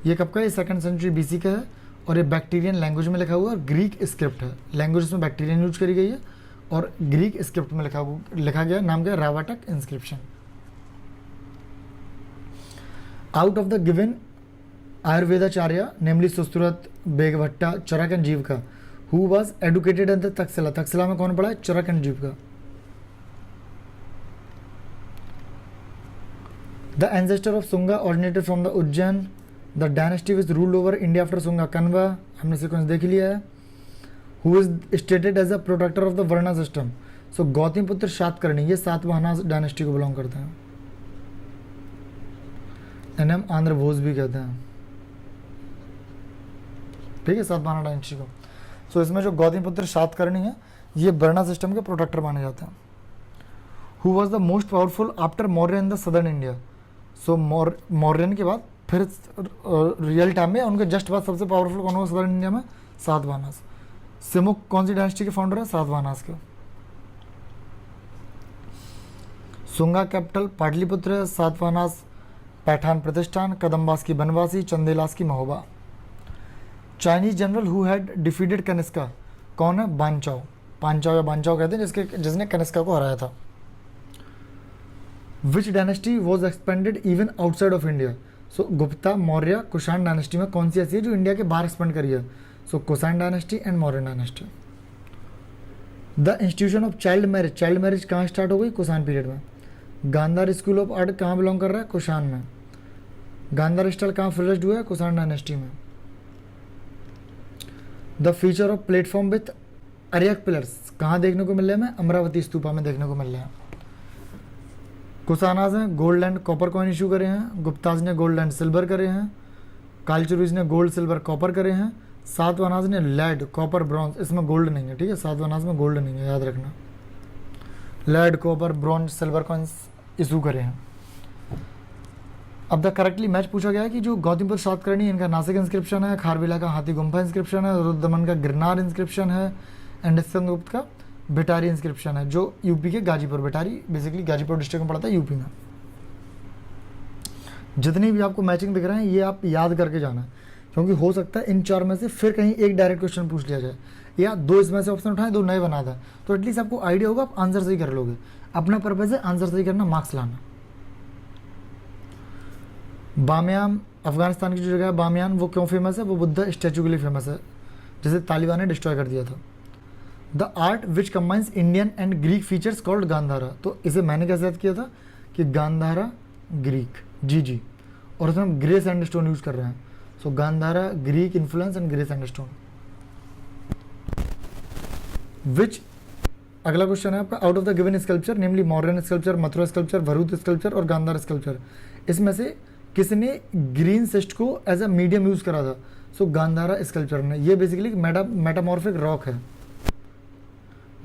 ये कब का है, 2nd सेंचुरी BC का है और ये बैक्टीरियन लैंग्वेज में लिखा हुआ है और ग्रीक स्क्रिप्ट है। लैंग्वेज इसमें बैक्टीरियन यूज करी गई है और ग्रीक स्क्रिप्ट में लिखा गया, नाम क्या, Rabatak inscription. Out of the given Ayurvedacharya namely Sushruta, Vagbhatta, Charak and Jivaka, who was educated at the Takshashila, Takshashila में कौन पढ़ा है, Charak and Jivaka. The ancestor of Shunga originated from the Ujjain, the dynasty which ruled over India after Shunga, Kanva, हमने सीक्वेंस देख लिया है। Who is stated as a protector of the varna system, so Gautamiputra Satakarni, ये Satavahana dynasty को बिलोंग करते हैं। NM आंध्र भोज भी कहते हैं, ठीक है, सातवाहना डायनेस्टी को। सो इसमें जो गौतमीपुत्र सातकर्णी है ये वर्णा सिस्टम के प्रोटेक्टर माने जाते हैं। Who was the most powerful after Maurya in the southern India, so Mauryan के बाद फिर रियल टाइम में उनके जस्ट बाद सबसे पावरफुल कौन हुआ सदर्न इंडिया में, सातवाहनास। सिमुक कौन सी डायनेस्टी के फाउंडर है, सातवाहनास के। शुंगा कैपिटल पाटलिपुत्र है, सातवाहनास पैठान प्रतिष्ठान, कदम्बास की बनवासी, चंदेलास की Mahoba. Chinese general who had defeated Kanishka, कौन है, बानचाओ, पांचाओ या बानचाओ कहते हैं जिसने कनिष्का को हराया था। विच dynasty was expanded even outside of India, so Gupta, Maurya, Kushan dynasty में कौन सी ऐसी है जो इंडिया के बाहर एक्सपेंड करी है, so Kushan dynasty and Mauryan dynasty. The institution of child marriage कहाँ स्टार्ट हो गई, कुषाण पीरियड में। गांधार स्कूल ऑफ आर्ट कहाँ बिलोंग कर रहा है, कुषाण में। गांधार स्टाइल कहाँ फ्लरिश्ड हुआ है, कुषाण डायनेस्टी में। The feature of platform with अरियक पिलर्स कहाँ देखने को मिल रहे हैं, हमें अमरावती स्तूपा में देखने को मिल रहे हैं। कुषाणाज ने gold and copper coin issue करे हैं, गुप्ताज ने गोल्ड एंड सिल्वर करे हैं, कालचुरीज ने गोल्ड सिल्वर कॉपर करे हैं, सातवाहनाज ने लेड कॉपर ब्रॉन्ज, इसमें गोल्ड नहीं है, ठीक है, सातवाहनाज में गोल्ड नहीं है, याद रखना। Lead copper bronze silver coins issue करे हैं। अब द करेक्टली मैच पूछा गया है कि जो गौतमपुत्र सातकर्णी इनका नासिक इंस्क्रिप्शन है, खारविला का हाथी गुम्फा इंस्क्रिप्शन है, रुद्रदमन का गिरनार इंस्क्रिप्शन है एंड स्कंदगुप्त का बेटारी इंस्क्रिप्शन है, जो यूपी के गाजीपुर, बेटारी बेसिकली गाजीपुर डिस्ट्रिक्ट में पड़ता है यूपी में। जितनी भी आपको मैचिंग दिख रहे हैं ये आप याद करके जाना है, क्योंकि हो सकता है इन चार में से फिर कहीं एक डायरेक्ट क्वेश्चन पूछ लिया जाए या दो इसमें से ऑप्शन उठाएं, दो नए बना दें, तो एटलीस्ट आपको आइडिया होगा, आप आंसर सही कर लोगे। अपना पर्पज है आंसर सही करना, मार्क्स लाना। बामियान अफगानिस्तान की जो जगह है बामियान, वो क्यों फेमस है, वो बुद्धा स्टैचू के लिए फेमस है जिसे तालिबान ने डिस्ट्रॉय कर दिया था। The art which combines Indian and Greek features called Gandhara, तो इसे मैंने कैसे याद किया था कि गांधारा ग्रीक, जी, और इसमें हम ग्रे सैंडस्टोन यूज कर रहे हैं, so Gandhara Greek influence and grey sandstone. Which, अगला क्वेश्चन है आपका, out of the given sculpture namely Mauryan sculpture, Mathura sculpture, Bharuch sculpture और गांधार स्कल्पचर, इसमें से किसने ग्रीन सिस्ट को एज अ मीडियम यूज़ करा था? सो गांधारा स्कल्पचर ने। ये बेसिकली मेटामॉर्फिक रॉक है,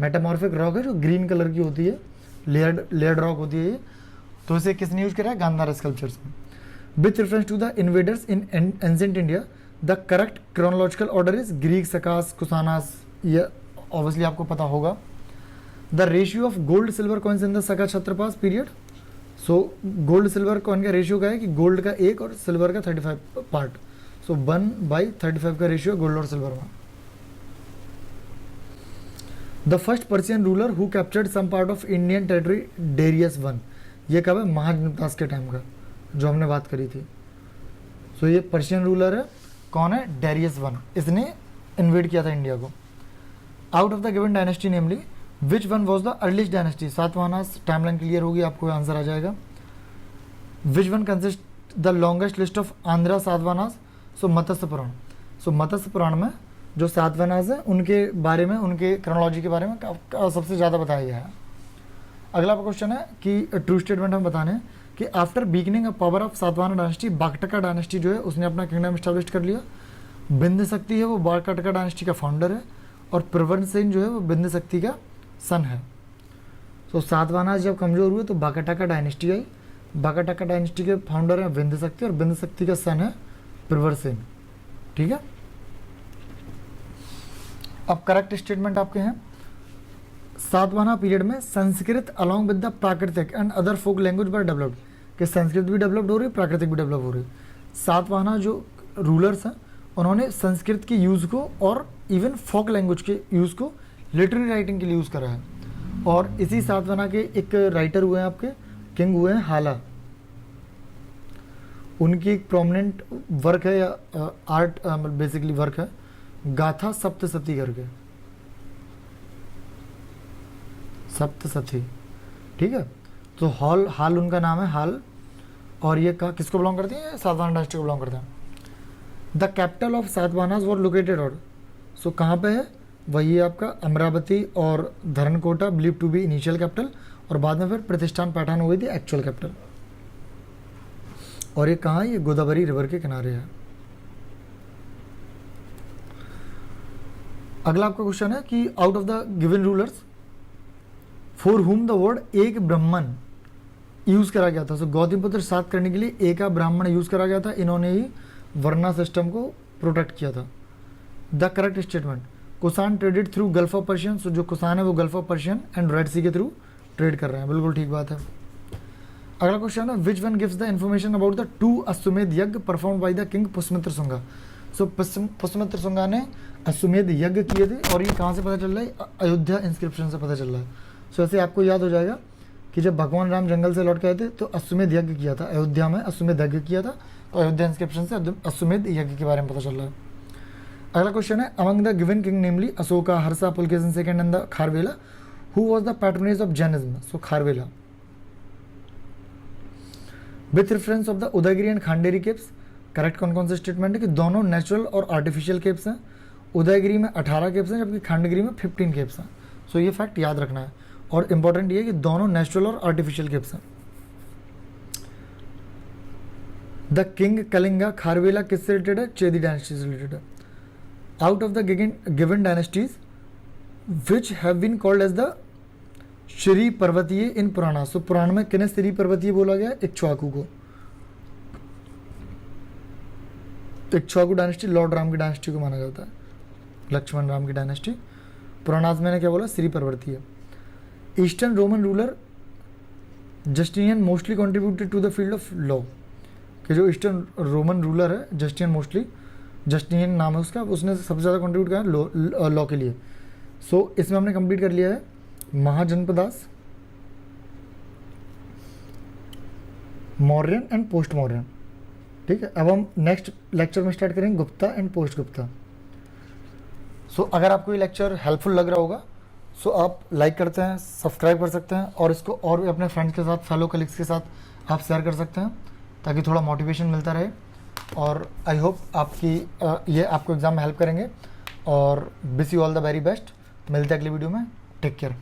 मेटामॉर्फिक रॉक है जो ग्रीन कलर की होती है, लेयर्ड रॉक होती है ये। तो इसे किसने यूज करा है? गांधारा स्कल्पचर्स में। With reference to the invaders in ancient India the correct chronological order is Greek, Sakas, Kushanas. ये ऑब्वियसली आपको पता होगा। The ratio of gold silver coins in the Saka Kshatrapas period. So gold silver coin का रेशियो क्या है कि गोल्ड का 1 और सिल्वर का 35 पार्ट। सो 1/35 का रेशियो गोल्ड और सिल्वर में। The first Persian ruler who captured some part of Indian territory, Darius one. ये कब है? महाजनदास के टाइम का, जो हमने बात करी थी। सो ये पर्शियन रूलर है, कौन है? Darius one. इसने इन्वेड किया था इंडिया को। Out of the given dynasty namely which one was the earliest dynasty? Satavahana. Timeline clear होगी, आपको आंसर आ जाएगा। Which one consist the longest list of Andhra Satavahanas? So Matsya Purana. So Matsya Purana में जो सातवाहनास है उनके बारे में, उनके क्रोनोलॉजी के बारे में सबसे ज़्यादा बताया गया है। अगला क्वेश्चन है कि ट्रू स्टेटमेंट हम बताने हैं कि after becoming a power of Satavahana dynasty, Vakataka dynasty जो है उसने अपना किंगडम स्टैब्लिश कर लिया। बिंद शक्ति है वो बागटका डायनेस्टी का फाउंडर है, और प्रवर्ण सेन जो है वो बिंद शक्ति का सन है। तो सातवाहना जब कमज़ोर हुए तो बागटका डायनेस्टी आई। बागटका डायनेस्टी के फाउंडर है बिंद शक्ति, और बिंद शक्ति का सन है प्रवर्ण सेन। ठीक है, अब करेक्ट स्टेटमेंट आपके हैं। सातवाहना पीरियड में Sanskrit along with the Prakrit and other folk language were developed, कि संस्कृत भी डेवलप्ड हो रही, प्राकृतिक भी डेवलप हो रही। सातवाहना जो रूलर्स हैं उन्होंने संस्कृत के यूज़ को और इवन फोक लैंग्वेज के यूज़ को लिटरेरी राइटिंग के लिए यूज़ करा है। और इसी सातवाहना के एक राइटर हुए हैं आपके, किंग हुए हैं हाला। उनकी एक प्रोमिनेंट वर्क है या आर्ट बेसिकली वर्क है, गाथा सप्तशती करके, सप्तशती। ठीक है, तो हाल उनका नाम है, हाल। और ये किसको बिलोंग करते हैं? सातवाहना डायनेस्टी को बिलोंग करते हैं। The capital of Satavahanas were located और, सो कहाँ पे है? वही आपका अमरावती और Dharanikota believe to be initial capital, और बाद में फिर प्रतिष्ठान पैठान हुई थी एक्चुअल कैपिटल। और ये कहाँ है? ये गोदावरी रिवर के किनारे है। अगला आपका क्वेश्चन है कि out of the given rulers for whom the word एक ब्राह्मण यूज करा गया था। सो गौतमपुत्र सात करने के लिए एका ब्राह्मण यूज करा गया था। इन्होंने ही वर्ना सिस्टम को प्रोटेक्ट किया था। The correct statement, Kushan traded through gulf of Persian. So जो कुसान है वो gulf of Persian and red sea के थ्रू ट्रेड कर रहे हैं, बिल्कुल ठीक बात है। अगला क्वेश्चन है which one gives the information about the 2 Ashvamedha yagya perform by the king Pushyamitra Shunga. So Pushyamitra Shunga ने अश्वमेध यज्ञ किए थे, और ये कहाँ से पता चल रहा है? अयोध्या इंस्क्रिप्शन से पता चल रहा है। सो ऐसे आपको याद हो जाएगा कि जब भगवान राम जंगल से लौट के आए थे तो अश्वमेध यज्ञ किया था, अयोध्या में अश्वमेध यज्ञ किया था। तो अयोध्या इंस्क्रिप्शन से अश्वमेध यज्ञ के बारे में पता चल रहा है। अगला क्वेश्चन है among the given king namely Ashoka, Harsha, Pulakeshin second and the Kharavela, who was the patronage of Jainism? So Kharavela. With reference of the Udayagiri and Khandagiri caves, correct कौन कौन से स्टेटमेंट है कि दोनों नेचुरल और आर्टिफिशियल केव्स हैं। उदयगिरी में 18 केव्स हैं जबकि खांडगिरी में 15 केव्स हैं। सो ये फैक्ट याद रखना है, और इंपॉर्टेंट ये है कि दोनों नेचुरल और आर्टिफिशियल केव्स हैं। द किंग कलिंगा खारवेला किससे रिलेटेड है? चेदी डायनेस्टी से रिलेटेड है। Out of the given dynasties which have been called as the Shri Parvatiya in पुराणा। सो पुराण में किन्हें श्री पर्वतीय बोला गया? इक्ष्वाकु को। इक्ष्वाकु डायनेस्टी लॉर्ड राम की डायनेस्टी को माना जाता है, लक्ष्मण राम की डायनेस्टी। पुराणास में क्या बोला? Shri Parvatiya. Eastern Roman ruler Justinian mostly contributed to the field of law, कि जो ईस्टर्न रोमन रूलर है जस्टिनियन नाम है उसका, उसने सबसे ज़्यादा कॉन्ट्रीब्यूट किया लॉ के लिए। सो इसमें हमने कंप्लीट कर लिया है महाजनपदास, मौर्यन एंड पोस्ट मौर्यन। ठीक है, अब हम नेक्स्ट लेक्चर में स्टार्ट करेंगे गुप्ता एंड पोस्ट गुप्ता। सो अगर आपको ये लेक्चर हेल्पफुल लग रहा होगा सो आप लाइक करते हैं, सब्सक्राइब कर सकते हैं, और इसको और भी अपने फ्रेंड्स के साथ, फेलो कलीग्स के साथ आप शेयर कर सकते हैं ताकि थोड़ा मोटिवेशन मिलता रहे। और आई होप आपकी ये आपको एग्ज़ाम में हेल्प करेंगे, और wish you all the very best. मिलते हैं अगली वीडियो में, टेक केयर।